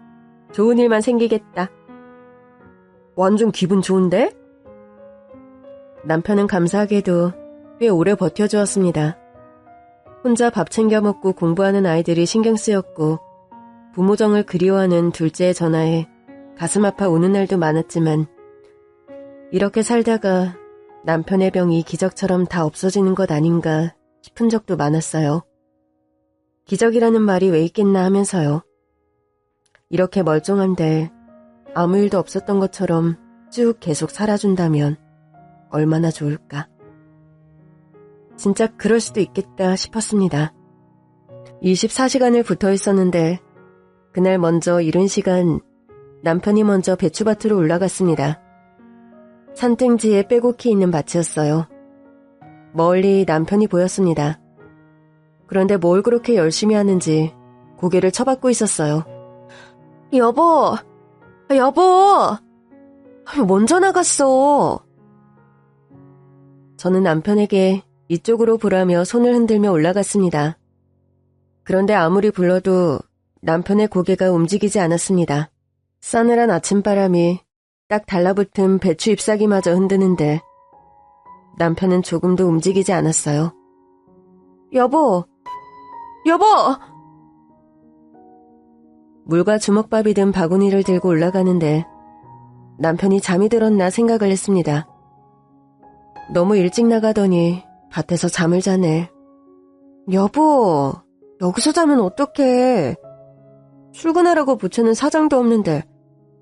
Speaker 2: 좋은 일만 생기겠다. 완전 기분 좋은데? 남편은 감사하게도 꽤 오래 버텨주었습니다. 혼자 밥 챙겨 먹고 공부하는 아이들이 신경 쓰였고 부모정을 그리워하는 둘째의 전화에 가슴 아파 우는 날도 많았지만 이렇게 살다가 남편의 병이 기적처럼 다 없어지는 것 아닌가 싶은 적도 많았어요. 기적이라는 말이 왜 있겠나 하면서요. 이렇게 멀쩡한데 아무 일도 없었던 것처럼 쭉 계속 살아준다면 얼마나 좋을까. 진짜 그럴 수도 있겠다 싶었습니다. 24시간을 붙어 있었는데 그날 먼저 이른 시간 남편이 먼저 배추밭으로 올라갔습니다. 산등지에 빼곡히 있는 밭이었어요. 멀리 남편이 보였습니다. 그런데 뭘 그렇게 열심히 하는지 고개를 쳐박고 있었어요. 여보! 여보! 먼저 나갔어! 저는 남편에게 이쪽으로 보라며 손을 흔들며 올라갔습니다. 그런데 아무리 불러도 남편의 고개가 움직이지 않았습니다. 싸늘한 아침바람이 딱 달라붙은 배추 잎사귀마저 흔드는데 남편은 조금도 움직이지 않았어요. 여보! 여보! 물과 주먹밥이 든 바구니를 들고 올라가는데 남편이 잠이 들었나 생각을 했습니다. 너무 일찍 나가더니 밭에서 잠을 자네. 여보, 여기서 자면 어떡해. 출근하라고 부추는 사장도 없는데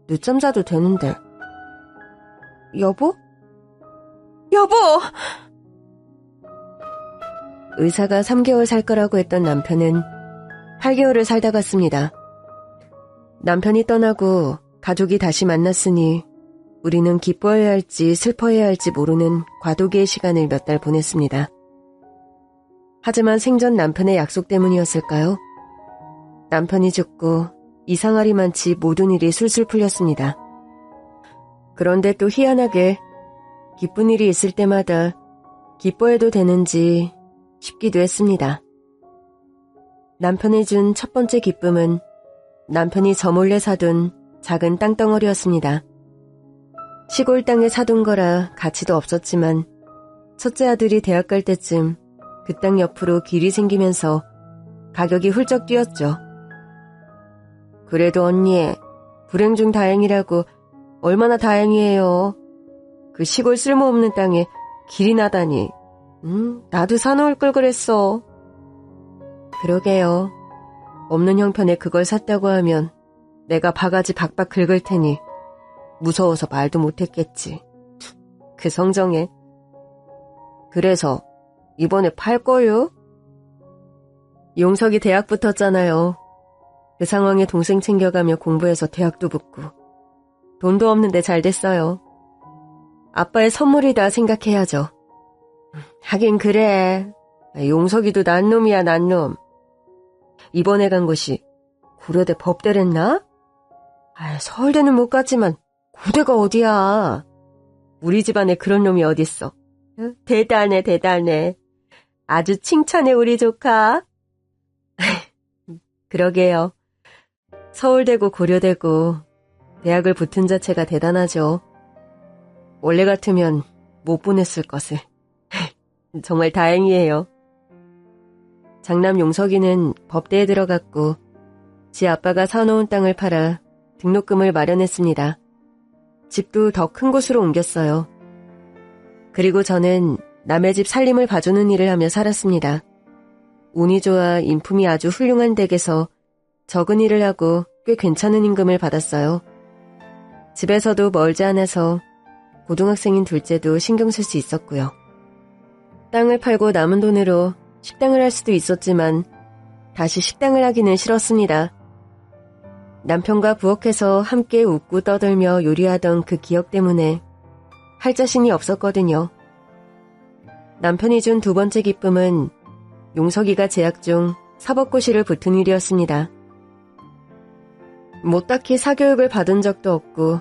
Speaker 2: 늦잠 자도 되는데. 여보? 여보! 의사가 3개월 살 거라고 했던 남편은 8개월을 살다 갔습니다. 남편이 떠나고 가족이 다시 만났으니 우리는 기뻐해야 할지 슬퍼해야 할지 모르는 과도기의 시간을 몇 달 보냈습니다. 하지만 생전 남편의 약속 때문이었을까요? 남편이 죽고 이상하리만치 모든 일이 술술 풀렸습니다. 그런데 또 희한하게 기쁜 일이 있을 때마다 기뻐해도 되는지 싶기도 했습니다. 남편이 준 첫 번째 기쁨은 남편이 저 몰래 사둔 작은 땅덩어리였습니다. 시골 땅에 사둔 거라 가치도 없었지만 첫째 아들이 대학 갈 때쯤 그 땅 옆으로 길이 생기면서 가격이 훌쩍 뛰었죠. 그래도 언니, 불행 중 다행이라고 얼마나 다행이에요. 그 시골 쓸모없는 땅에 길이 나다니. 나도 사놓을 걸 그랬어. 그러게요. 없는 형편에 그걸 샀다고 하면 내가 바가지 박박 긁을 테니 무서워서 말도 못했겠지. 그 성정에. 그래서 이번에 팔 거요? 용석이 대학 붙었잖아요. 그 상황에 동생 챙겨가며 공부해서 대학도 붙고 돈도 없는데 잘 됐어요. 아빠의 선물이다 생각해야죠. 하긴 그래. 용석이도 난 놈이야, 난 놈. 이번에 간 곳이 고려대 법대랬나? 서울대는 못 갔지만 고대가 어디야. 우리 집안에 그런 놈이 어딨어. 대단해, 대단해. 아주 칭찬해, 우리 조카. 그러게요. 서울대고 고려대고 대학을 붙은 자체가 대단하죠. 원래 같으면 못 보냈을 것을. 정말 다행이에요. 장남 용석이는 법대에 들어갔고 지 아빠가 사놓은 땅을 팔아 등록금을 마련했습니다. 집도 더 큰 곳으로 옮겼어요. 그리고 저는 남의 집 살림을 봐주는 일을 하며 살았습니다. 운이 좋아 인품이 아주 훌륭한 댁에서 적은 일을 하고 꽤 괜찮은 임금을 받았어요. 집에서도 멀지 않아서 고등학생인 둘째도 신경 쓸 수 있었고요. 땅을 팔고 남은 돈으로 식당을 할 수도 있었지만 다시 식당을 하기는 싫었습니다. 남편과 부엌에서 함께 웃고 떠들며 요리하던 그 기억 때문에 할 자신이 없었거든요. 남편이 준 두 번째 기쁨은 용석이가 재학 중 사법고시를 붙은 일이었습니다. 뭐 딱히 사교육을 받은 적도 없고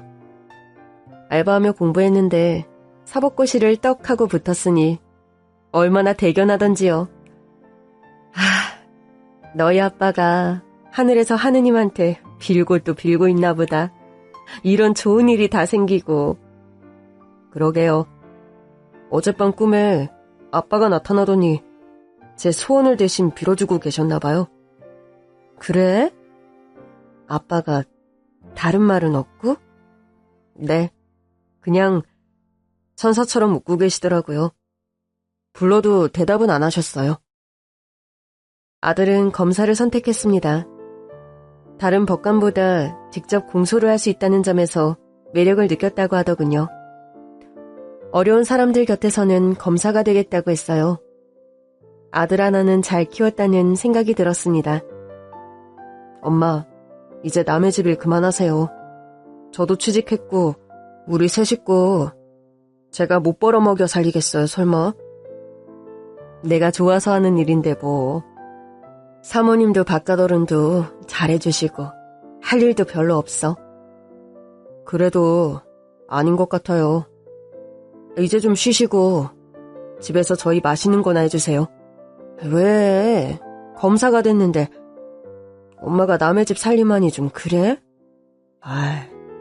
Speaker 2: 알바하며 공부했는데 사법고시를 떡 하고 붙었으니 얼마나 대견하던지요. 너희 아빠가 하늘에서 하느님한테 빌고 또 빌고 있나 보다. 이런 좋은 일이 다 생기고. 그러게요. 어젯밤 꿈에 아빠가 나타나더니 제 소원을 대신 빌어주고 계셨나 봐요. 그래? 아빠가 다른 말은 없고? 네, 그냥 천사처럼 웃고 계시더라고요. 불러도 대답은 안 하셨어요. 아들은 검사를 선택했습니다. 다른 법관보다 직접 공소를 할 수 있다는 점에서 매력을 느꼈다고 하더군요. 어려운 사람들 곁에서는 검사가 되겠다고 했어요. 아들 하나는 잘 키웠다는 생각이 들었습니다. 엄마, 이제 남의 집 일 그만하세요. 저도 취직했고 우리 세 식구 제가 못 벌어먹여 살리겠어요, 설마? 내가 좋아서 하는 일인데 뭐. 사모님도 바깥어른도 잘해주시고 할 일도 별로 없어. 그래도 아닌 것 같아요. 이제 좀 쉬시고 집에서 저희 맛있는 거나 해주세요. 왜? 검사가 됐는데 엄마가 남의 집 살림하니 좀 그래?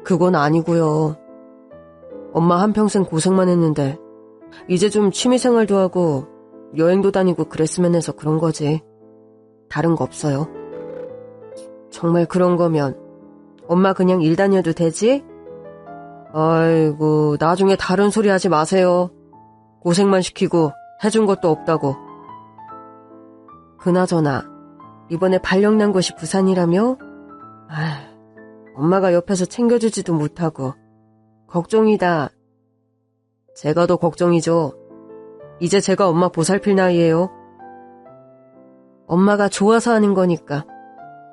Speaker 2: 그건 아니고요. 엄마 한평생 고생만 했는데 이제 좀 취미생활도 하고 여행도 다니고 그랬으면 해서 그런 거지. 다른 거 없어요. 정말 그런 거면 엄마 그냥 일 다녀도 되지? 아이고, 나중에 다른 소리 하지 마세요. 고생만 시키고 해준 것도 없다고. 그나저나 이번에 발령 난 곳이 부산이라며? 엄마가 옆에서 챙겨주지도 못하고 걱정이다. 제가 더 걱정이죠. 이제 제가 엄마 보살필 나이예요. 엄마가 좋아서 하는 거니까.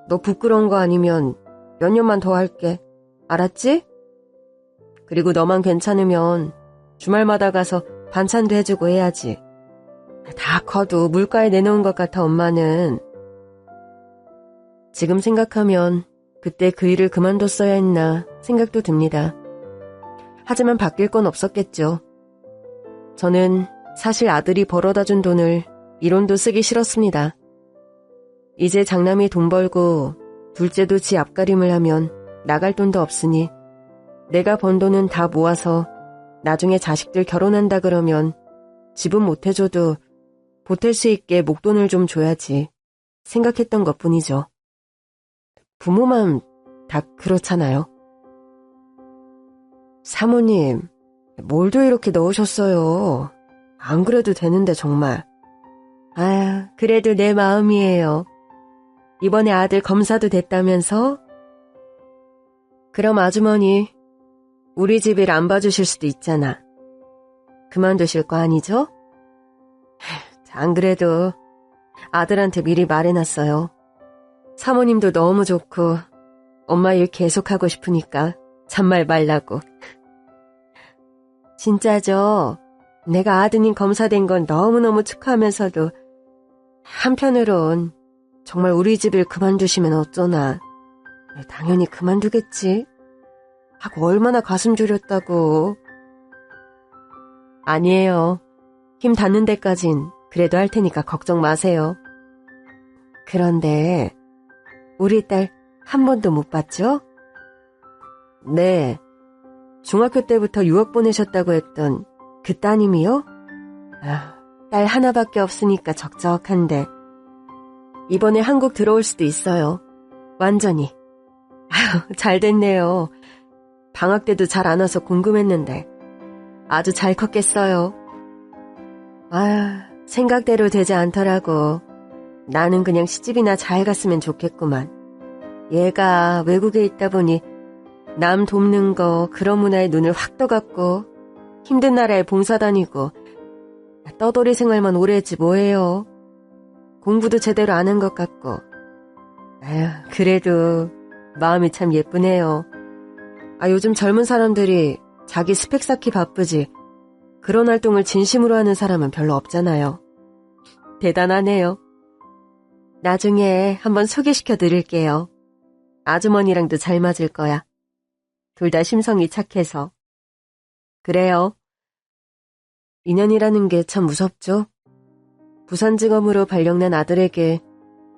Speaker 2: 너 부끄러운 거 아니면 몇 년만 더 할게. 알았지? 그리고 너만 괜찮으면 주말마다 가서 반찬도 해주고 해야지. 다 커도 물가에 내놓은 것 같아, 엄마는. 지금 생각하면 그때 그 일을 그만뒀어야 했나 생각도 듭니다. 하지만 바뀔 건 없었겠죠. 저는 사실 아들이 벌어다 준 돈을 이론도 쓰기 싫었습니다. 이제 장남이 돈 벌고 둘째도 지 앞가림을 하면 나갈 돈도 없으니 내가 번 돈은 다 모아서 나중에 자식들 결혼한다 그러면 집은 못 해줘도 보탤 수 있게 목돈을 좀 줘야지 생각했던 것뿐이죠. 부모 마음 다 그렇잖아요. 사모님, 뭘도 이렇게 넣으셨어요. 안 그래도 되는데 정말. 그래도 내 마음이에요. 이번에 아들 검사도 됐다면서? 그럼 아주머니, 우리 집 일 안 봐주실 수도 있잖아. 그만두실 거 아니죠? 안 그래도 아들한테 미리 말해놨어요. 사모님도 너무 좋고 엄마 일 계속하고 싶으니까 잔말 말라고. 진짜죠? 내가 아드님 검사된 건 너무너무 축하하면서도 한편으론 정말 우리 집 일 그만두시면 어쩌나. 당연히 그만두겠지. 하고 얼마나 가슴 졸였다고. 아니에요. 힘 닿는 데까진 그래도 할 테니까 걱정 마세요. 그런데 우리 딸 한 번도 못 봤죠? 네. 중학교 때부터 유학 보내셨다고 했던 그 따님이요? 딸 하나밖에 없으니까 적적한데 이번에 한국 들어올 수도 있어요. 완전히. 잘 됐네요. 방학 때도 잘 안 와서 궁금했는데 아주 잘 컸겠어요. 생각대로 되지 않더라고. 나는 그냥 시집이나 잘 갔으면 좋겠구만. 얘가 외국에 있다 보니 남 돕는 거 그런 문화에 눈을 확 떠갖고 힘든 나라에 봉사 다니고 떠돌이 생활만 오래 했지 뭐예요. 공부도 제대로 안 한 것 같고. 그래도 마음이 참 예쁘네요. 요즘 젊은 사람들이 자기 스펙 쌓기 바쁘지 그런 활동을 진심으로 하는 사람은 별로 없잖아요. 대단하네요. 나중에 한번 소개시켜 드릴게요. 아주머니랑도 잘 맞을 거야. 둘 다 심성이 착해서. 그래요. 인연이라는 게 참 무섭죠? 부산직업으로 발령난 아들에게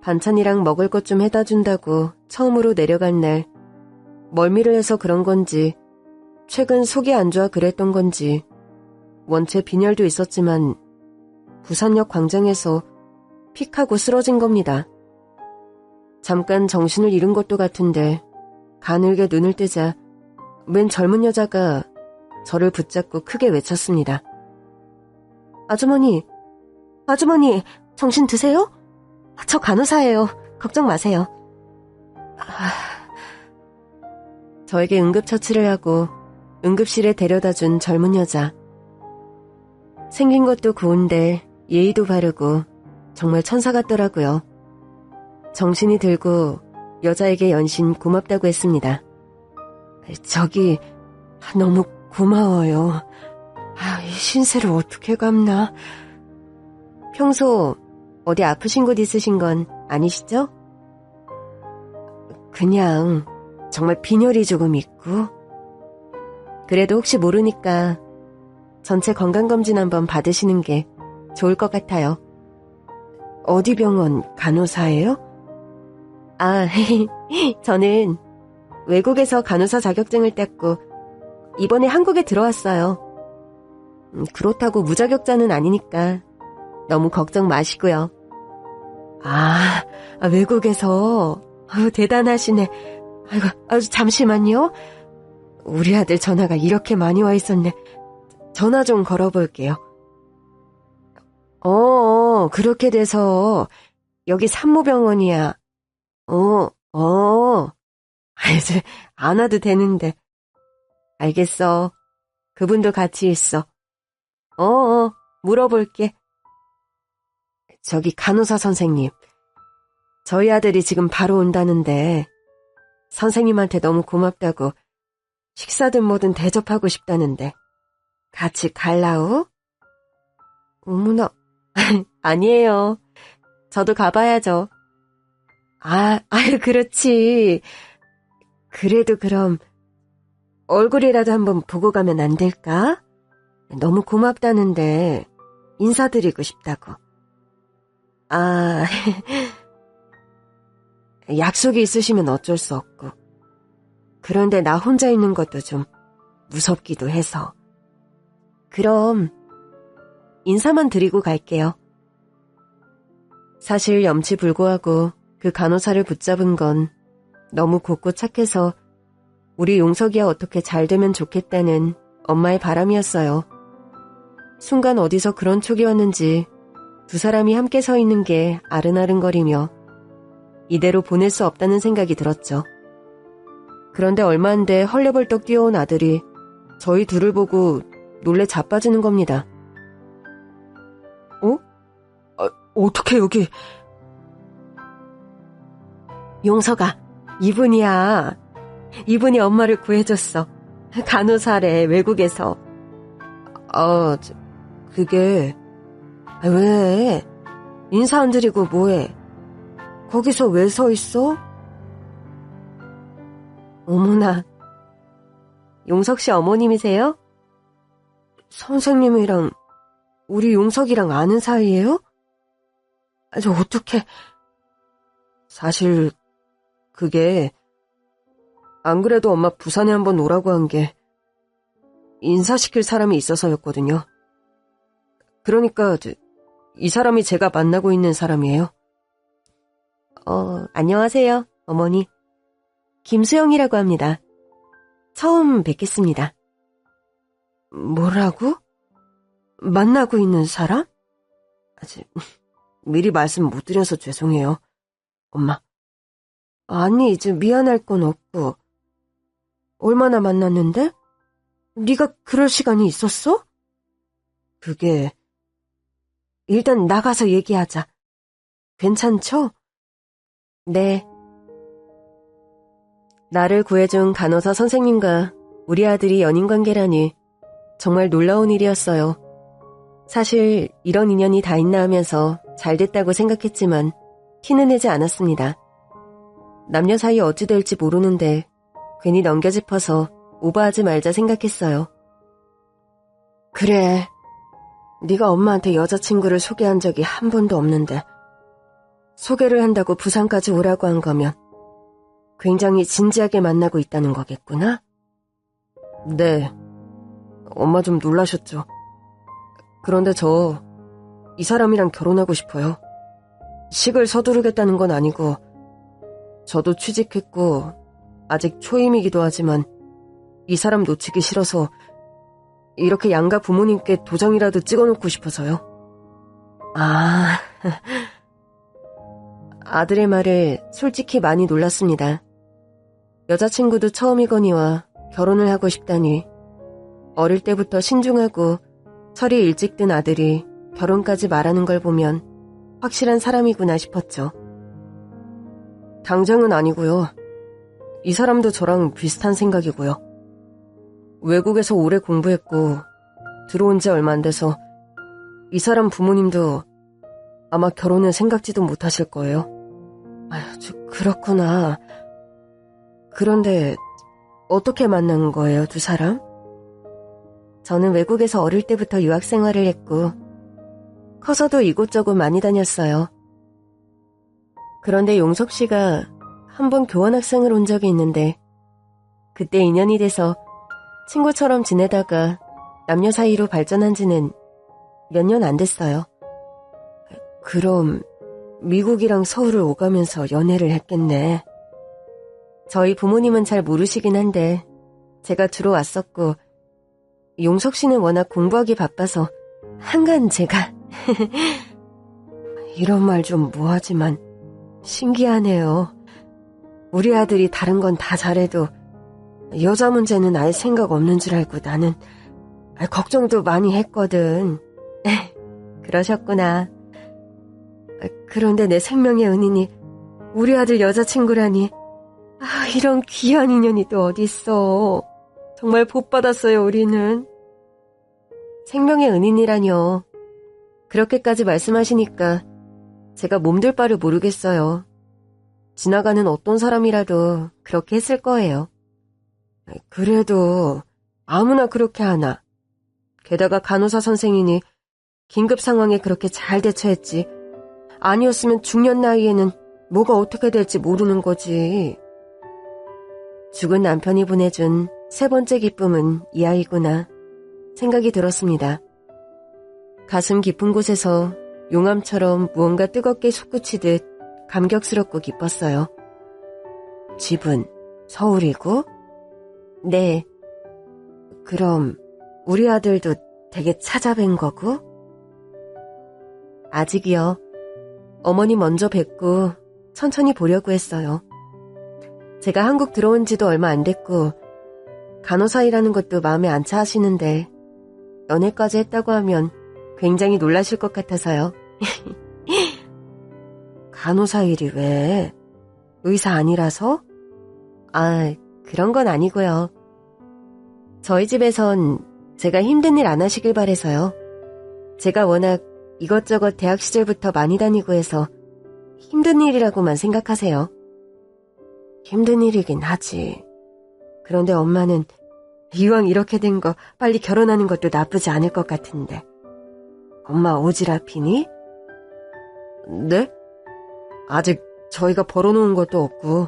Speaker 2: 반찬이랑 먹을 것 좀 해다 준다고 처음으로 내려간 날 멀미를 해서 그런 건지 최근 속이 안 좋아 그랬던 건지 원체 빈혈도 있었지만 부산역 광장에서 픽하고 쓰러진 겁니다. 잠깐 정신을 잃은 것도 같은데 가늘게 눈을 뜨자 맨 젊은 여자가 저를 붙잡고 크게 외쳤습니다. 아주머니, 정신 드세요? 저 간호사예요. 걱정 마세요. 저에게 응급처치를 하고 응급실에 데려다준 젊은 여자. 생긴 것도 고운데 예의도 바르고 정말 천사 같더라고요. 정신이 들고 여자에게 연신 고맙다고 했습니다. 저기 너무 고마워요. 이 신세를 어떻게 갚나. 평소 어디 아프신 곳 있으신 건 아니시죠? 그냥 정말 빈혈이 조금 있고. 그래도 혹시 모르니까 전체 건강검진 한번 받으시는 게 좋을 것 같아요. 어디 병원 간호사예요? 저는 외국에서 간호사 자격증을 땄고 이번에 한국에 들어왔어요. 그렇다고 무자격자는 아니니까 너무 걱정 마시고요. 외국에서 대단하시네. 잠시만요. 우리 아들 전화가 이렇게 많이 와 있었네. 전화 좀 걸어볼게요. 그렇게 돼서 여기 산모병원이야. 이제 안 와도 되는데. 알겠어. 그분도 같이 있어. 물어볼게. 저기 간호사 선생님. 저희 아들이 지금 바로 온다는데 선생님한테 너무 고맙다고 식사든 뭐든 대접하고 싶다는데 같이 갈라우? 어머나. 아니에요. 저도 가봐야죠. 그렇지. 그래도 그럼 얼굴이라도 한번 보고 가면 안 될까? 너무 고맙다는데 인사드리고 싶다고. 약속이 있으시면 어쩔 수 없고. 그런데 나 혼자 있는 것도 좀 무섭기도 해서. 그럼 인사만 드리고 갈게요. 사실 염치불고하고 그 간호사를 붙잡은 건 너무 곱고 착해서 우리 용석이야 어떻게 잘 되면 좋겠다는 엄마의 바람이었어요. 순간 어디서 그런 촉이 왔는지 두 사람이 함께 서 있는 게 아른아른거리며 이대로 보낼 수 없다는 생각이 들었죠. 그런데 얼마 안 돼 헐레벌떡 뛰어온 아들이 저희 둘을 보고 놀래 자빠지는 겁니다. 어떻게 여기... 용석아, 이분이야. 이분이 엄마를 구해줬어. 간호사래, 외국에서. 그게... 왜? 인사 안 드리고 뭐해? 거기서 왜 서 있어? 어머나. 용석 씨 어머님이세요? 선생님이랑 우리 용석이랑 아는 사이예요? 저 어떡해. 사실 그게 안 그래도 엄마 부산에 한번 오라고 한 게 인사시킬 사람이 있어서였거든요. 그러니까 이 사람이 제가 만나고 있는 사람이에요. 안녕하세요, 어머니. 김수영이라고 합니다. 처음 뵙겠습니다. 뭐라고? 만나고 있는 사람? 미리 말씀 못 드려서 죄송해요, 엄마. 아니, 이제 미안할 건 없고. 얼마나 만났는데? 네가 그럴 시간이 있었어? 그게... 일단 나가서 얘기하자. 괜찮죠? 네. 나를 구해준 간호사 선생님과 우리 아들이 연인관계라니 정말 놀라운 일이었어요. 사실 이런 인연이 다 있나 하면서 잘 됐다고 생각했지만 티는 내지 않았습니다. 남녀 사이 어찌 될지 모르는데 괜히 넘겨짚어서 오버하지 말자 생각했어요. 그래, 네가 엄마한테 여자친구를 소개한 적이 한 번도 없는데 소개를 한다고 부산까지 오라고 한 거면 굉장히 진지하게 만나고 있다는 거겠구나? 네, 엄마 좀 놀라셨죠. 그런데 저 이 사람이랑 결혼하고 싶어요. 식을 서두르겠다는 건 아니고 저도 취직했고 아직 초임이기도 하지만 이 사람 놓치기 싫어서 이렇게 양가 부모님께 도장이라도 찍어놓고 싶어서요. 아, 아들의 말에 솔직히 많이 놀랐습니다. 여자친구도 처음이거니와 결혼을 하고 싶다니 어릴 때부터 신중하고 철이 일찍 든 아들이 결혼까지 말하는 걸 보면 확실한 사람이구나 싶었죠. 당장은 아니고요. 이 사람도 저랑 비슷한 생각이고요. 외국에서 오래 공부했고 들어온 지 얼마 안 돼서 이 사람 부모님도 아마 결혼을 생각지도 못하실 거예요. 아휴, 그렇구나. 그런데 어떻게 만난 거예요, 두 사람? 저는 외국에서 어릴 때부터 유학 생활을 했고 커서도 이곳저곳 많이 다녔어요. 그런데 용석 씨가 한 번 교환학생을 온 적이 있는데 그때 인연이 돼서 친구처럼 지내다가 남녀 사이로 발전한 지는 몇 년 안 됐어요. 그럼 미국이랑 서울을 오가면서 연애를 했겠네. 저희 부모님은 잘 모르시긴 한데 제가 주로 왔었고 용석 씨는 워낙 공부하기 바빠서 한간 제가 이런 말 좀 뭐하지만 신기하네요. 우리 아들이 다른 건 다 잘해도 여자 문제는 알 생각 없는 줄 알고 나는 걱정도 많이 했거든. 그러셨구나. 그런데 내 생명의 은인이 우리 아들 여자친구라니. 이런 귀한 인연이 또 어딨어. 정말 복 받았어요, 우리는. 생명의 은인이라뇨. 그렇게까지 말씀하시니까 제가 몸둘 바를 모르겠어요. 지나가는 어떤 사람이라도 그렇게 했을 거예요. 그래도 아무나 그렇게 하나. 게다가 간호사 선생이니 긴급 상황에 그렇게 잘 대처했지. 아니었으면 중년 나이에는 뭐가 어떻게 될지 모르는 거지. 죽은 남편이 보내준 세 번째 기쁨은 이 아이구나 생각이 들었습니다. 가슴 깊은 곳에서 용암처럼 무언가 뜨겁게 솟구치듯 감격스럽고 기뻤어요. 집은 서울이고? 네. 그럼 우리 아들도 되게 찾아뵌 거고? 아직이요. 어머니 먼저 뵙고 천천히 보려고 했어요. 제가 한국 들어온 지도 얼마 안 됐고 간호사 일하는 것도 마음에 안 차 하시는데 연애까지 했다고 하면 굉장히 놀라실 것 같아서요. 간호사 일이 왜? 의사 아니라서? 그런 건 아니고요. 저희 집에선 제가 힘든 일 안 하시길 바래서요. 제가 워낙 이것저것 대학 시절부터 많이 다니고 해서 힘든 일이라고만 생각하세요. 힘든 일이긴 하지. 그런데 엄마는 이왕 이렇게 된 거 빨리 결혼하는 것도 나쁘지 않을 것 같은데. 엄마 오지랖이니? 네? 아직 저희가 벌어놓은 것도 없고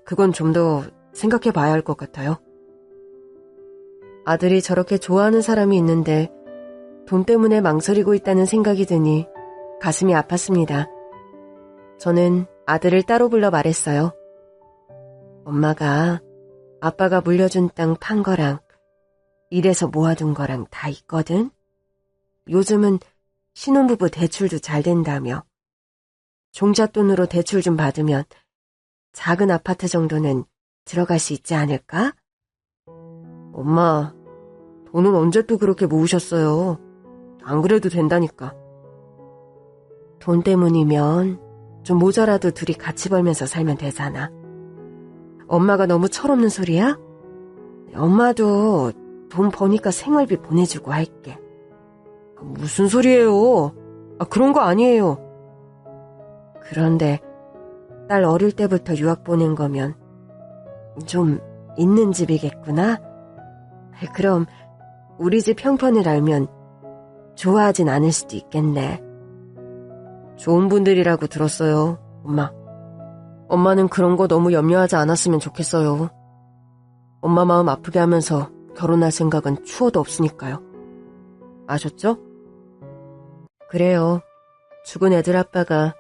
Speaker 2: 그건 좀 더 생각해 봐야 할 것 같아요. 아들이 저렇게 좋아하는 사람이 있는데 돈 때문에 망설이고 있다는 생각이 드니 가슴이 아팠습니다. 저는 아들을 따로 불러 말했어요. 엄마가 아빠가 물려준 땅 판 거랑 일해서 모아둔 거랑 다 있거든. 요즘은 신혼부부 대출도 잘 된다며. 종잣돈으로 대출 좀 받으면 작은 아파트 정도는 들어갈 수 있지 않을까? 엄마, 돈은 언제 또 그렇게 모으셨어요? 안 그래도 된다니까. 돈 때문이면 좀 모자라도 둘이 같이 벌면서 살면 되잖아. 엄마가 너무 철없는 소리야? 엄마도 돈 버니까 생활비 보내주고 할게. 무슨 소리예요? 그런 거 아니에요. 그런데 딸 어릴 때부터 유학 보낸 거면 좀 있는 집이겠구나? 그럼 우리 집 형편을 알면 좋아하진 않을 수도 있겠네. 좋은 분들이라고 들었어요, 엄마. 엄마는 그런 거 너무 염려하지 않았으면 좋겠어요. 엄마 마음 아프게 하면서 결혼할 생각은 추워도 없으니까요. 아셨죠? 그래요. 죽은 애들 아빠가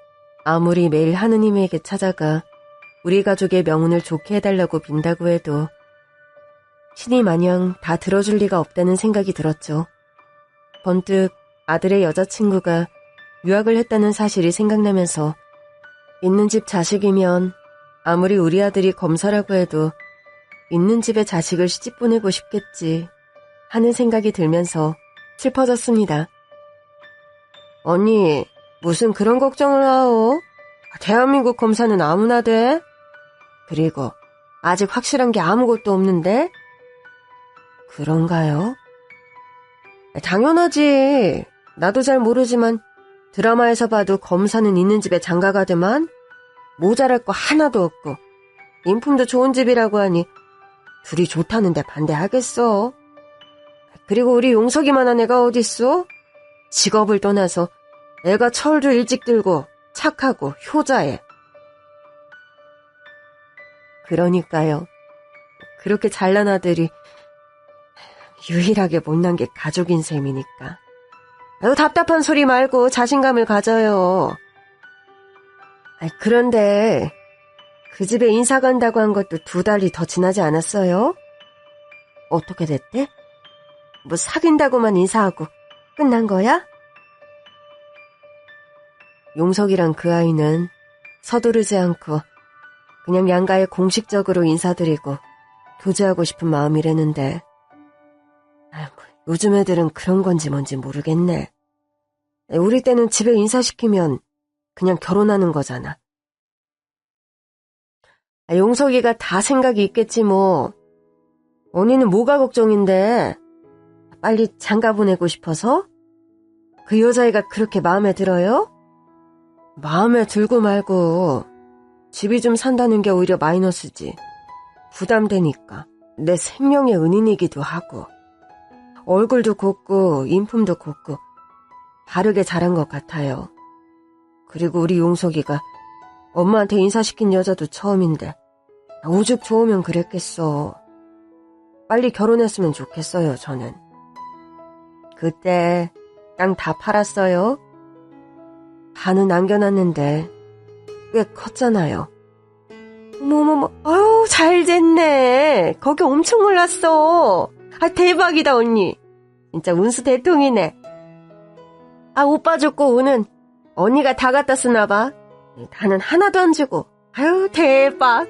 Speaker 2: 아무리 매일 하느님에게 찾아가 우리 가족의 명운을 좋게 해달라고 빈다고 해도 신이 마냥 다 들어줄 리가 없다는 생각이 들었죠. 번뜩 아들의 여자친구가 유학을 했다는 사실이 생각나면서 있는 집 자식이면 아무리 우리 아들이 검사라고 해도 있는 집에 자식을 시집 보내고 싶겠지 하는 생각이 들면서 슬퍼졌습니다. 언니, 무슨 그런 걱정을 하오? 대한민국 검사는 아무나 돼? 그리고 아직 확실한 게 아무것도 없는데? 그런가요? 당연하지. 나도 잘 모르지만 드라마에서 봐도 검사는 있는 집에 장가가더만 모자랄 거 하나도 없고 인품도 좋은 집이라고 하니 둘이 좋다는데 반대하겠어. 그리고 우리 용석이만한 애가 어딨어? 직업을 떠나서 애가 철도 일찍 들고 착하고 효자해. 그러니까요. 그렇게 잘난 아들이 유일하게 못난 게 가족인 셈이니까. 답답한 소리 말고 자신감을 가져요. 그런데 그 집에 인사 간다고 한 것도 2달이 더 지나지 않았어요? 어떻게 됐대? 뭐 사귄다고만 인사하고 끝난 거야? 용석이랑 그 아이는 서두르지 않고 그냥 양가에 공식적으로 인사드리고 교제하고 싶은 마음이라는데 요즘 애들은 그런 건지 뭔지 모르겠네. 우리 때는 집에 인사시키면 그냥 결혼하는 거잖아. 용석이가 다 생각이 있겠지 뭐. 언니는 뭐가 걱정인데? 빨리 장가 보내고 싶어서? 그 여자애가 그렇게 마음에 들어요? 마음에 들고 말고 집이 좀 산다는 게 오히려 마이너스지. 부담되니까. 내 생명의 은인이기도 하고 얼굴도 곱고 인품도 곱고 바르게 자란 것 같아요. 그리고 우리 용석이가 엄마한테 인사시킨 여자도 처음인데 오죽 좋으면 그랬겠어. 빨리 결혼했으면 좋겠어요, 저는. 그때 땅 다 팔았어요. 반은 남겨놨는데 꽤 컸잖아요. 어머머머, 아유 잘 됐네. 거기 엄청 올랐어. 대박이다 언니. 진짜 운수 대통이네. 오빠 죽고 오는 언니가 다 갖다 쓰나 봐. 나는 하나도 안 주고. 아유 대박.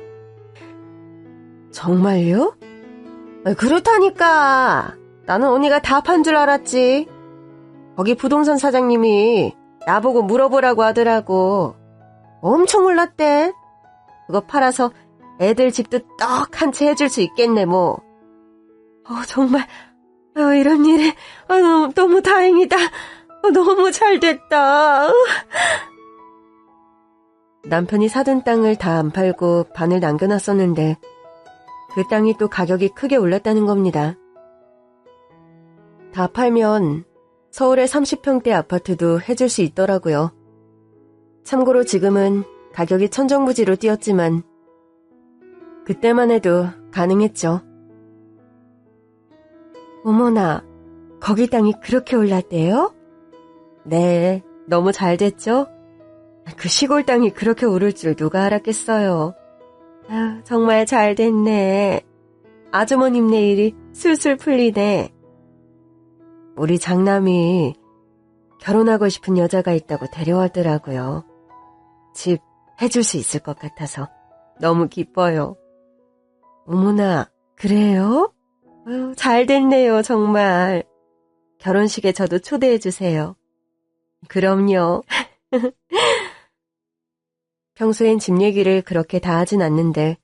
Speaker 2: 정말요? 그렇다니까. 나는 언니가 다 판 줄 알았지. 거기 부동산 사장님이 나보고 물어보라고 하더라고. 엄청 올랐대. 그거 팔아서 애들 집도 떡 한 채 해줄 수 있겠네 뭐. 정말 이런 일에 너무 다행이다. 너무 잘 됐다. 남편이 사둔 땅을 다 안 팔고 반을 남겨놨었는데 그 땅이 또 가격이 크게 올랐다는 겁니다. 다 팔면 서울의 30평대 아파트도 해줄 수 있더라고요. 참고로 지금은 가격이 천정부지로 뛰었지만 그때만 해도 가능했죠. 어머나, 거기 땅이 그렇게 올랐대요? 네, 너무 잘 됐죠? 그 시골 땅이 그렇게 오를 줄 누가 알았겠어요. 정말 잘 됐네. 아주머님네 일이 술술 풀리네. 우리 장남이 결혼하고 싶은 여자가 있다고 데려왔더라고요. 집 해줄 수 있을 것 같아서 너무 기뻐요. 어머나, 그래요? 잘 됐네요, 정말. 결혼식에 저도 초대해 주세요. 그럼요. 평소엔 집 얘기를 그렇게 다 하진 않는데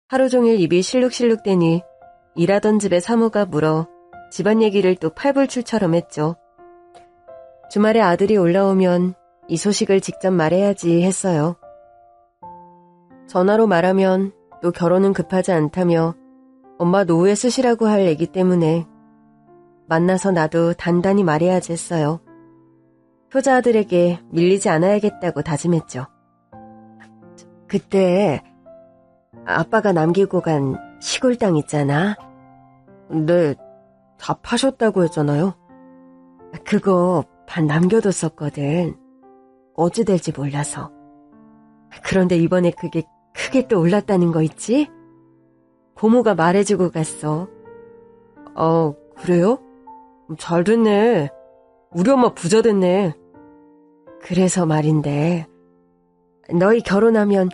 Speaker 2: 하루 종일 입이 실룩실룩대니 일하던 집에 사모가 물어 집안 얘기를 또 팔불출처럼 했죠. 주말에 아들이 올라오면 이 소식을 직접 말해야지 했어요. 전화로 말하면 또 결혼은 급하지 않다며 엄마 노후에 쓰시라고 할 얘기 때문에 만나서 나도 단단히 말해야지 했어요. 효자 아들에게 밀리지 않아야겠다고 다짐했죠. 그때 아빠가 남기고 간 시골 땅 있잖아. 네, 다 파셨다고 했잖아요. 그거 반 남겨뒀었거든. 어찌 될지 몰라서. 그런데 이번에 그게 크게 또 올랐다는 거 있지? 고모가 말해주고 갔어. 그래요? 잘 됐네. 우리 엄마 부자 됐네. 그래서 말인데, 너희 결혼하면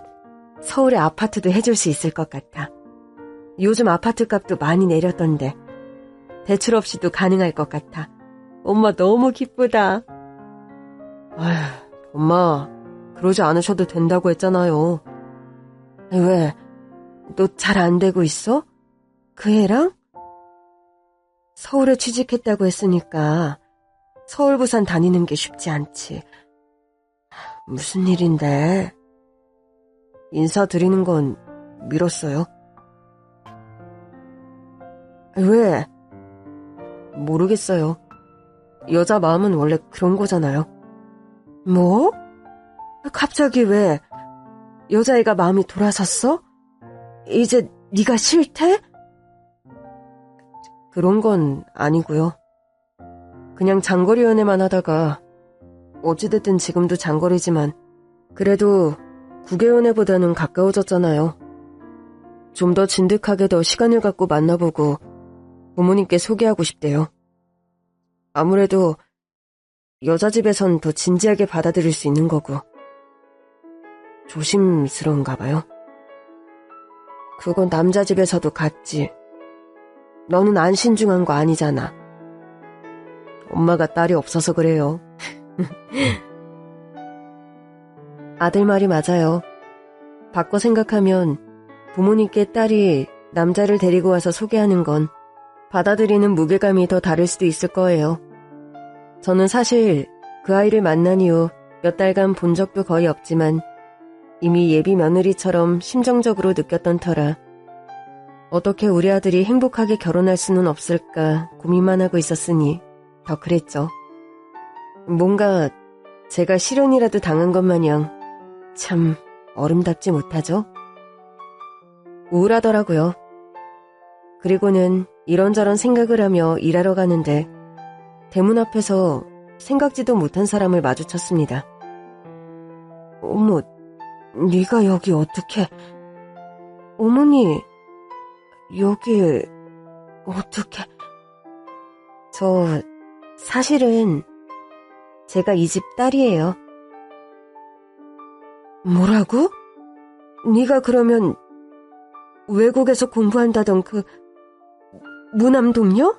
Speaker 2: 서울에 아파트도 해줄 수 있을 것 같아. 요즘 아파트 값도 많이 내렸던데 대출 없이도 가능할 것 같아. 엄마 너무 기쁘다. 아휴, 엄마 그러지 않으셔도 된다고 했잖아요. 왜? 너 잘 안 되고 있어? 그 애랑? 서울에 취직했다고 했으니까 서울 부산 다니는 게 쉽지 않지. 무슨 일인데? 인사드리는 건 미뤘어요. 왜? 모르겠어요. 여자 마음은 원래 그런 거잖아요. 뭐? 갑자기 왜? 여자애가 마음이 돌아섰어? 이제 네가 싫대? 그런 건 아니고요. 그냥 장거리 연애만 하다가 어찌됐든 지금도 장거리지만 그래도 국외 연애보다는 가까워졌잖아요. 좀 더 진득하게 더 시간을 갖고 만나보고 부모님께 소개하고 싶대요. 아무래도 여자 집에선 더 진지하게 받아들일 수 있는 거고 조심스러운가 봐요. 그건 남자 집에서도 같지. 너는 안 신중한 거 아니잖아. 엄마가 딸이 없어서 그래요. 아들 말이 맞아요. 바꿔 생각하면 부모님께 딸이 남자를 데리고 와서 소개하는 건 받아들이는 무게감이 더 다를 수도 있을 거예요. 저는 사실 그 아이를 만난 이후 몇 달간 본 적도 거의 없지만 이미 예비 며느리처럼 심정적으로 느꼈던 터라 어떻게 우리 아들이 행복하게 결혼할 수는 없을까 고민만 하고 있었으니 더 그랬죠. 뭔가 제가 실연이라도 당한 것 마냥 참 어름답지 못하죠. 우울하더라고요. 그리고는 이런저런 생각을 하며 일하러 가는데 대문 앞에서 생각지도 못한 사람을 마주쳤습니다. 어머, 네가 여기 어떻게... 어머니, 여기 어떻게... 저 사실은 제가 이 집 딸이에요. 뭐라고? 네가 그러면 외국에서 공부한다던 그 무남동녀?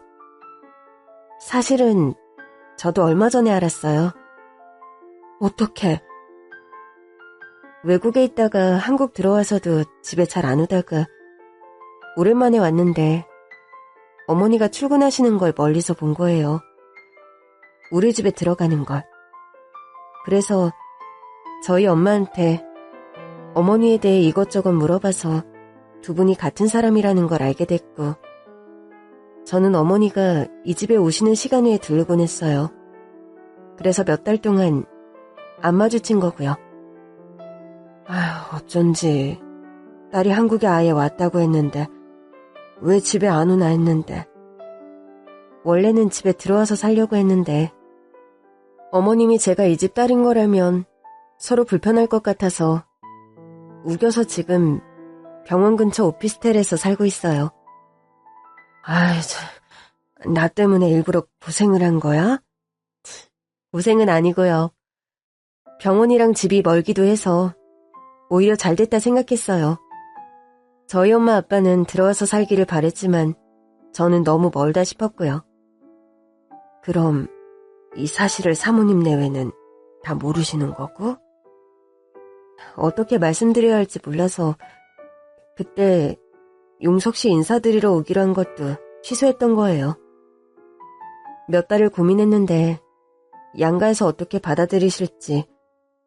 Speaker 2: 사실은 저도 얼마 전에 알았어요. 어떻게? 외국에 있다가 한국 들어와서도 집에 잘 안 오다가 오랜만에 왔는데 어머니가 출근하시는 걸 멀리서 본 거예요. 우리 집에 들어가는 걸. 그래서 저희 엄마한테 어머니에 대해 이것저것 물어봐서 두 분이 같은 사람이라는 걸 알게 됐고 저는 어머니가 이 집에 오시는 시간 후에 들르곤 했어요. 그래서 몇 달 동안 안 마주친 거고요. 아휴, 어쩐지 딸이 한국에 아예 왔다고 했는데 왜 집에 안 오나 했는데 원래는 집에 들어와서 살려고 했는데 어머님이 제가 이 집 딸인 거라면 서로 불편할 것 같아서 우겨서 지금 병원 근처 오피스텔에서 살고 있어요. 아이, 나 때문에 일부러 고생을 한 거야? 고생은 아니고요. 병원이랑 집이 멀기도 해서 오히려 잘 됐다 생각했어요. 저희 엄마 아빠는 들어와서 살기를 바랬지만 저는 너무 멀다 싶었고요. 그럼 이 사실을 사모님 내외는 다 모르시는 거고? 어떻게 말씀드려야 할지 몰라서 그때 용석 씨 인사드리러 오기로 한 것도 취소했던 거예요. 몇 달을 고민했는데 양가에서 어떻게 받아들이실지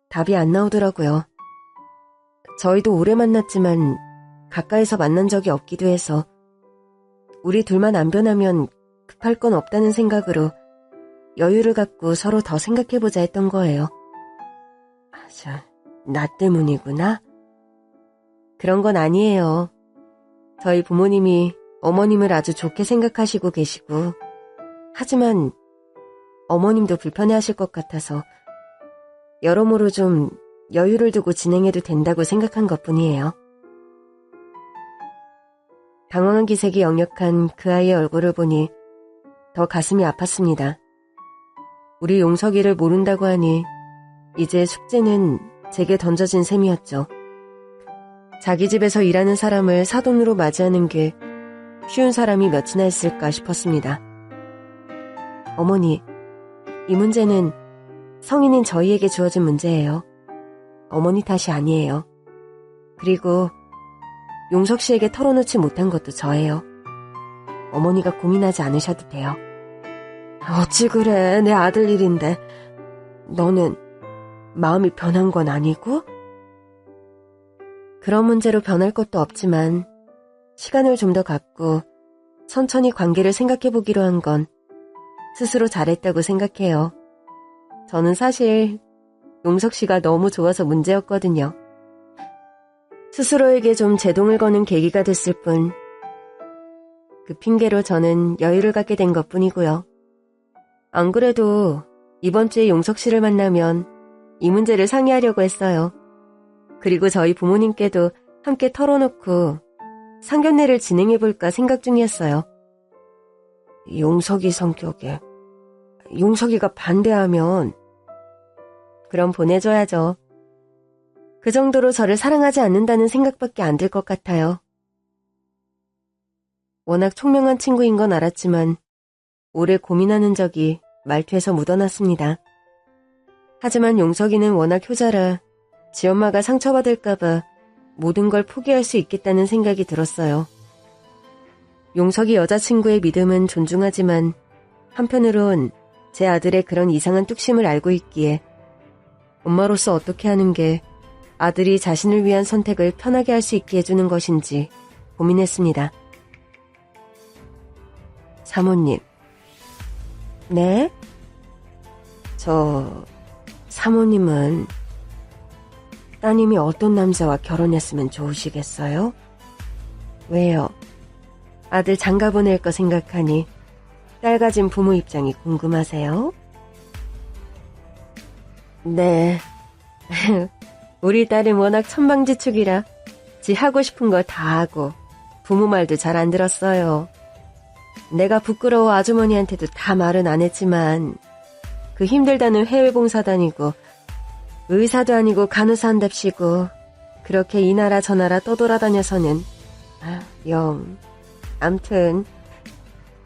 Speaker 2: 답이 안 나오더라고요. 저희도 오래 만났지만 가까이서 만난 적이 없기도 해서 우리 둘만 안 변하면 급할 건 없다는 생각으로 여유를 갖고 서로 더 생각해보자 했던 거예요. 나 때문이구나? 그런 건 아니에요. 저희 부모님이 어머님을 아주 좋게 생각하시고 계시고, 하지만 어머님도 불편해하실 것 같아서 여러모로 좀 여유를 두고 진행해도 된다고 생각한 것뿐이에요. 당황한 기색이 역력한 그 아이의 얼굴을 보니 더 가슴이 아팠습니다. 우리 용석이를 모른다고 하니 이제 숙제는 제게 던져진 셈이었죠. 자기 집에서 일하는 사람을 사돈으로 맞이하는 게 쉬운 사람이 몇이나 있을까 싶었습니다. 어머니, 이 문제는 성인인 저희에게 주어진 문제예요. 어머니 탓이 아니에요. 그리고 용석 씨에게 털어놓지 못한 것도 저예요. 어머니가 고민하지 않으셔도 돼요. 어찌 그래, 내 아들 일인데. 너는 마음이 변한 건 아니고? 그런 문제로 변할 것도 없지만 시간을 좀 더 갖고 천천히 관계를 생각해보기로 한 건 스스로 잘했다고 생각해요. 저는 사실 용석 씨가 너무 좋아서 문제였거든요. 스스로에게 좀 제동을 거는 계기가 됐을 뿐, 그 핑계로 저는 여유를 갖게 된 것뿐이고요. 안 그래도 이번 주에 용석 씨를 만나면 이 문제를 상의하려고 했어요. 그리고 저희 부모님께도 함께 털어놓고 상견례를 진행해볼까 생각 중이었어요. 용석이 성격에 용석이가 반대하면 그럼 보내줘야죠. 그 정도로 저를 사랑하지 않는다는 생각밖에 안 들 것 같아요. 워낙 총명한 친구인 건 알았지만 오래 고민하는 적이 말투에서 묻어났습니다. 하지만 용석이는 워낙 효자라 지엄마가 상처받을까봐 모든 걸 포기할 수 있겠다는 생각이 들었어요. 용석이 여자친구의 믿음은 존중하지만 한편으론 제 아들의 그런 이상한 뚝심을 알고 있기에 엄마로서 어떻게 하는 게 아들이 자신을 위한 선택을 편하게 할 수 있게 해주는 것인지 고민했습니다. 사모님. 네? 사모님은 따님이 어떤 남자와 결혼했으면 좋으시겠어요? 왜요? 아들 장가 보낼 거 생각하니 딸 가진 부모 입장이 궁금하세요? 네. 우리 딸은 워낙 천방지축이라 지 하고 싶은 거 다 하고 부모 말도 잘 안 들었어요. 내가 부끄러워 아주머니한테도 다 말은 안 했지만 그 힘들다는 해외 봉사 다니고 의사도 아니고 간호사 한답시고 그렇게 이 나라 저 나라 떠돌아다녀서는 암튼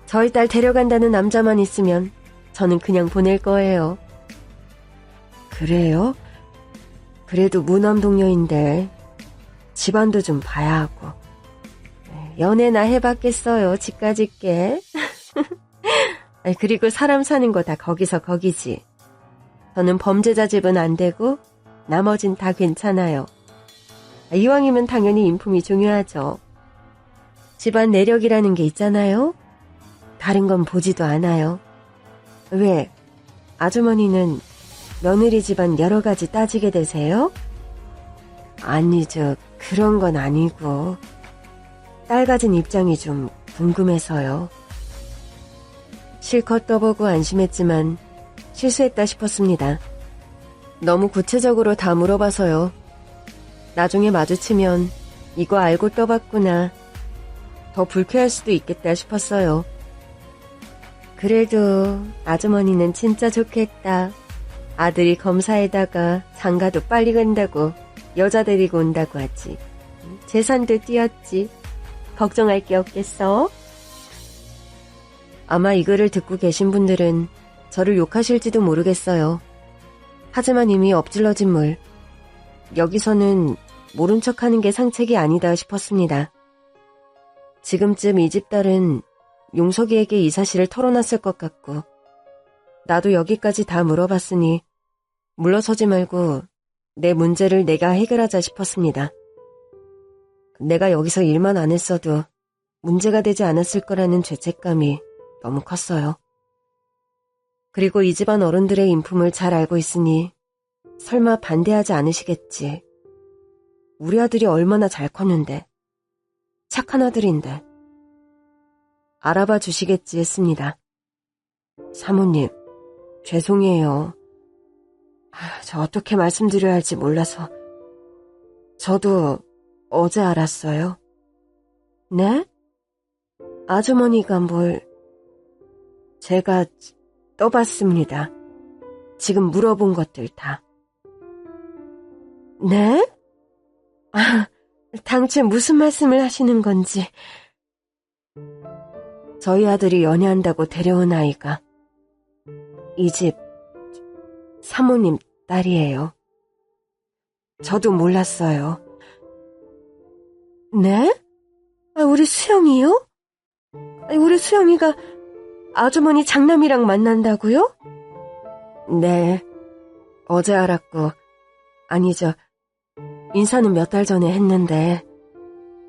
Speaker 2: 저희 딸 데려간다는 남자만 있으면 저는 그냥 보낼 거예요. 그래요? 그래도 무남동녀인데 집안도 좀 봐야 하고 연애나 해봤겠어요. 집까짓게. 그리고 사람 사는 거 다 거기서 거기지. 저는 범죄자 집은 안 되고 나머진 다 괜찮아요. 이왕이면 당연히 인품이 중요하죠. 집안 내력이라는 게 있잖아요. 다른 건 보지도 않아요. 왜? 아주머니는 며느리 집안 여러 가지 따지게 되세요? 아니죠. 그런 건 아니고 딸 가진 입장이 좀 궁금해서요. 실컷 떠보고 안심했지만 실수했다 싶었습니다. 너무 구체적으로 다 물어봐서요. 나중에 마주치면 이거 알고 떠봤구나. 더 불쾌할 수도 있겠다 싶었어요. 그래도 아주머니는 진짜 좋겠다. 아들이 검사에다가 장가도 빨리 간다고 여자 데리고 온다고 하지. 재산도 띄었지. 걱정할 게 없겠어? 아마 이 글을 듣고 계신 분들은 저를 욕하실지도 모르겠어요. 하지만 이미 엎질러진 물. 여기서는 모른 척하는 게 상책이 아니다 싶었습니다. 지금쯤 이 집 딸은 용석이에게 이 사실을 털어놨을 것 같고 나도 여기까지 다 물어봤으니 물러서지 말고 내 문제를 내가 해결하자 싶었습니다. 내가 여기서 일만 안 했어도 문제가 되지 않았을 거라는 죄책감이 너무 컸어요. 그리고 이 집안 어른들의 인품을 잘 알고 있으니 설마 반대하지 않으시겠지. 우리 아들이 얼마나 잘 컸는데, 착한 아들인데. 알아봐 주시겠지 했습니다. 사모님, 죄송해요. 저 어떻게 말씀드려야 할지 몰라서. 저도 어제 알았어요. 네? 아주머니가 뭘... 제가 떠봤습니다. 지금 물어본 것들 다. 네? 당최 무슨 말씀을 하시는 건지. 저희 아들이 연애한다고 데려온 아이가 이 집 사모님 딸이에요. 저도 몰랐어요. 네? 우리 수영이요? 우리 수영이가 아주머니 장남이랑 만난다고요? 네, 어제 알았고, 아니죠. 인사는 몇 달 전에 했는데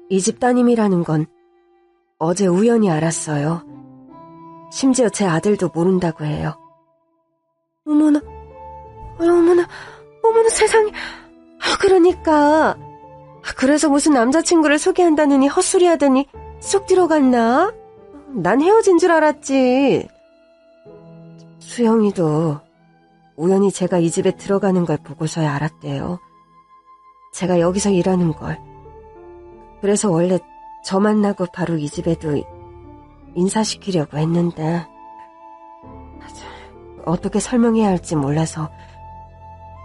Speaker 2: 이 집 따님이라는 건 어제 우연히 알았어요. 심지어 제 아들도 모른다고 해요. 어머나, 어머나 세상에. 그러니까 그래서 무슨 남자친구를 소개한다느니 헛소리 하더니 쑥 들어갔나? 난 헤어진 줄 알았지. 수영이도 우연히 제가 이 집에 들어가는 걸 보고서야 알았대요. 제가 여기서 일하는 걸. 그래서 원래 저 만나고 바로 이 집에도 인사시키려고 했는데 어떻게 설명해야 할지 몰라서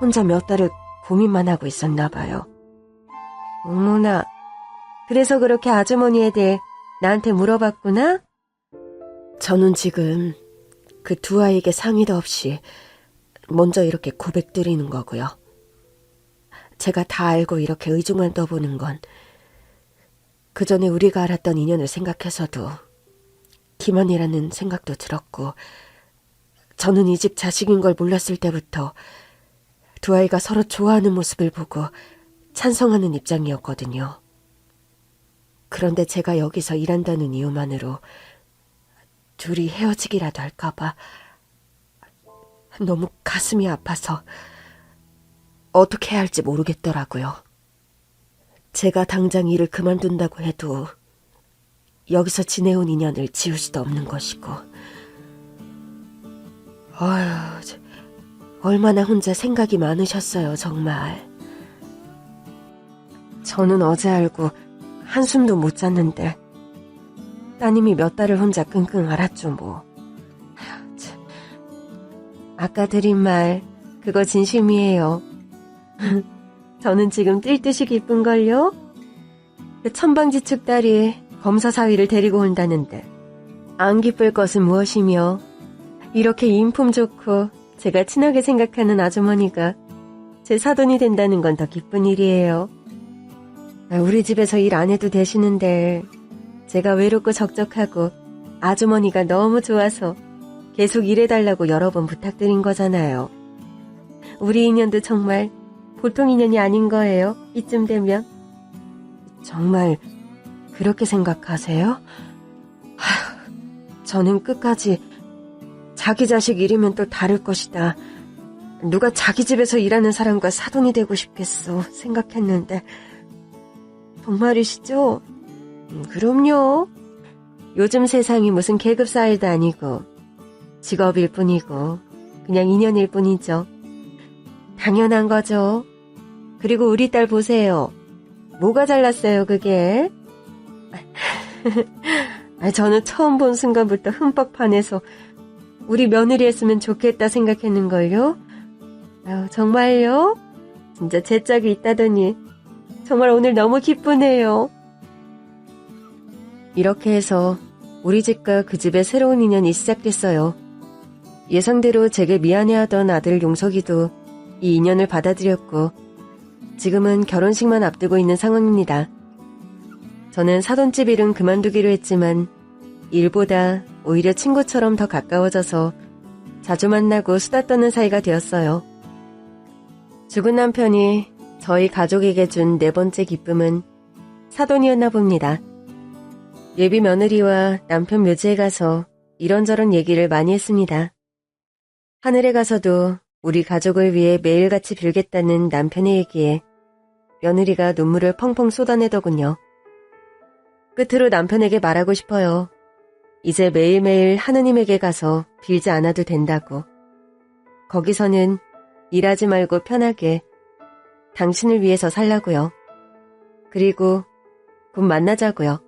Speaker 2: 혼자 몇 달을 고민만 하고 있었나 봐요. 어머나, 그래서 그렇게 아주머니에 대해 나한테 물어봤구나? 저는 지금 그 두 아이에게 상의도 없이 먼저 이렇게 고백드리는 거고요. 제가 다 알고 이렇게 의중만 떠보는 건 그 전에 우리가 알았던 인연을 생각해서도 기만이라는 생각도 들었고, 저는 이 집 자식인 걸 몰랐을 때부터 두 아이가 서로 좋아하는 모습을 보고 찬성하는 입장이었거든요. 그런데 제가 여기서 일한다는 이유만으로 둘이 헤어지기라도 할까봐 너무 가슴이 아파서 어떻게 해야 할지 모르겠더라고요. 제가 당장 일을 그만둔다고 해도 여기서 지내온 인연을 지울 수도 없는 것이고, 얼마나 혼자 생각이 많으셨어요, 정말. 저는 어제 알고 한숨도 못 잤는데 따님이 몇 달을 혼자 끙끙 앓았죠, 뭐. 아까 드린 말, 그거 진심이에요. 저는 지금 뛸 듯이 기쁜걸요? 그 천방지축 딸이 검사 사위를 데리고 온다는데 안 기쁠 것은 무엇이며, 이렇게 인품 좋고 제가 친하게 생각하는 아주머니가 제 사돈이 된다는 건 더 기쁜 일이에요. 우리 집에서 일 안 해도 되시는데 제가 외롭고 적적하고 아주머니가 너무 좋아서 계속 일해달라고 여러 번 부탁드린 거잖아요. 우리 인연도 정말 보통 인연이 아닌 거예요, 이쯤 되면. 정말 그렇게 생각하세요? 저는 끝까지 자기 자식 일이면 또 다를 것이다, 누가 자기 집에서 일하는 사람과 사돈이 되고 싶겠어 생각했는데. 정말이시죠? 그럼요. 요즘 세상이 무슨 계급 사회도 아니고 직업일 뿐이고 그냥 인연일 뿐이죠. 당연한 거죠. 그리고 우리 딸 보세요. 뭐가 잘났어요, 그게? 저는 처음 본 순간부터 흠뻑 반해서 우리 며느리 했으면 좋겠다 생각했는걸요. 정말요? 진짜 제 짝이 있다더니 정말 오늘 너무 기쁘네요. 이렇게 해서 우리 집과 그 집의 새로운 인연이 시작됐어요. 예상대로 제게 미안해하던 아들 용석이도 이 인연을 받아들였고 지금은 결혼식만 앞두고 있는 상황입니다. 저는 사돈집 일은 그만두기로 했지만 일보다 오히려 친구처럼 더 가까워져서 자주 만나고 수다 떠는 사이가 되었어요. 죽은 남편이 저희 가족에게 준 네 번째 기쁨은 사돈이었나 봅니다. 예비 며느리와 남편 묘지에 가서 이런저런 얘기를 많이 했습니다. 하늘에 가서도 우리 가족을 위해 매일같이 빌겠다는 남편의 얘기에 며느리가 눈물을 펑펑 쏟아내더군요. 끝으로 남편에게 말하고 싶어요. 이제 매일매일 하느님에게 가서 빌지 않아도 된다고. 거기서는 일하지 말고 편하게 당신을 위해서 살라고요. 그리고 곧 만나자고요.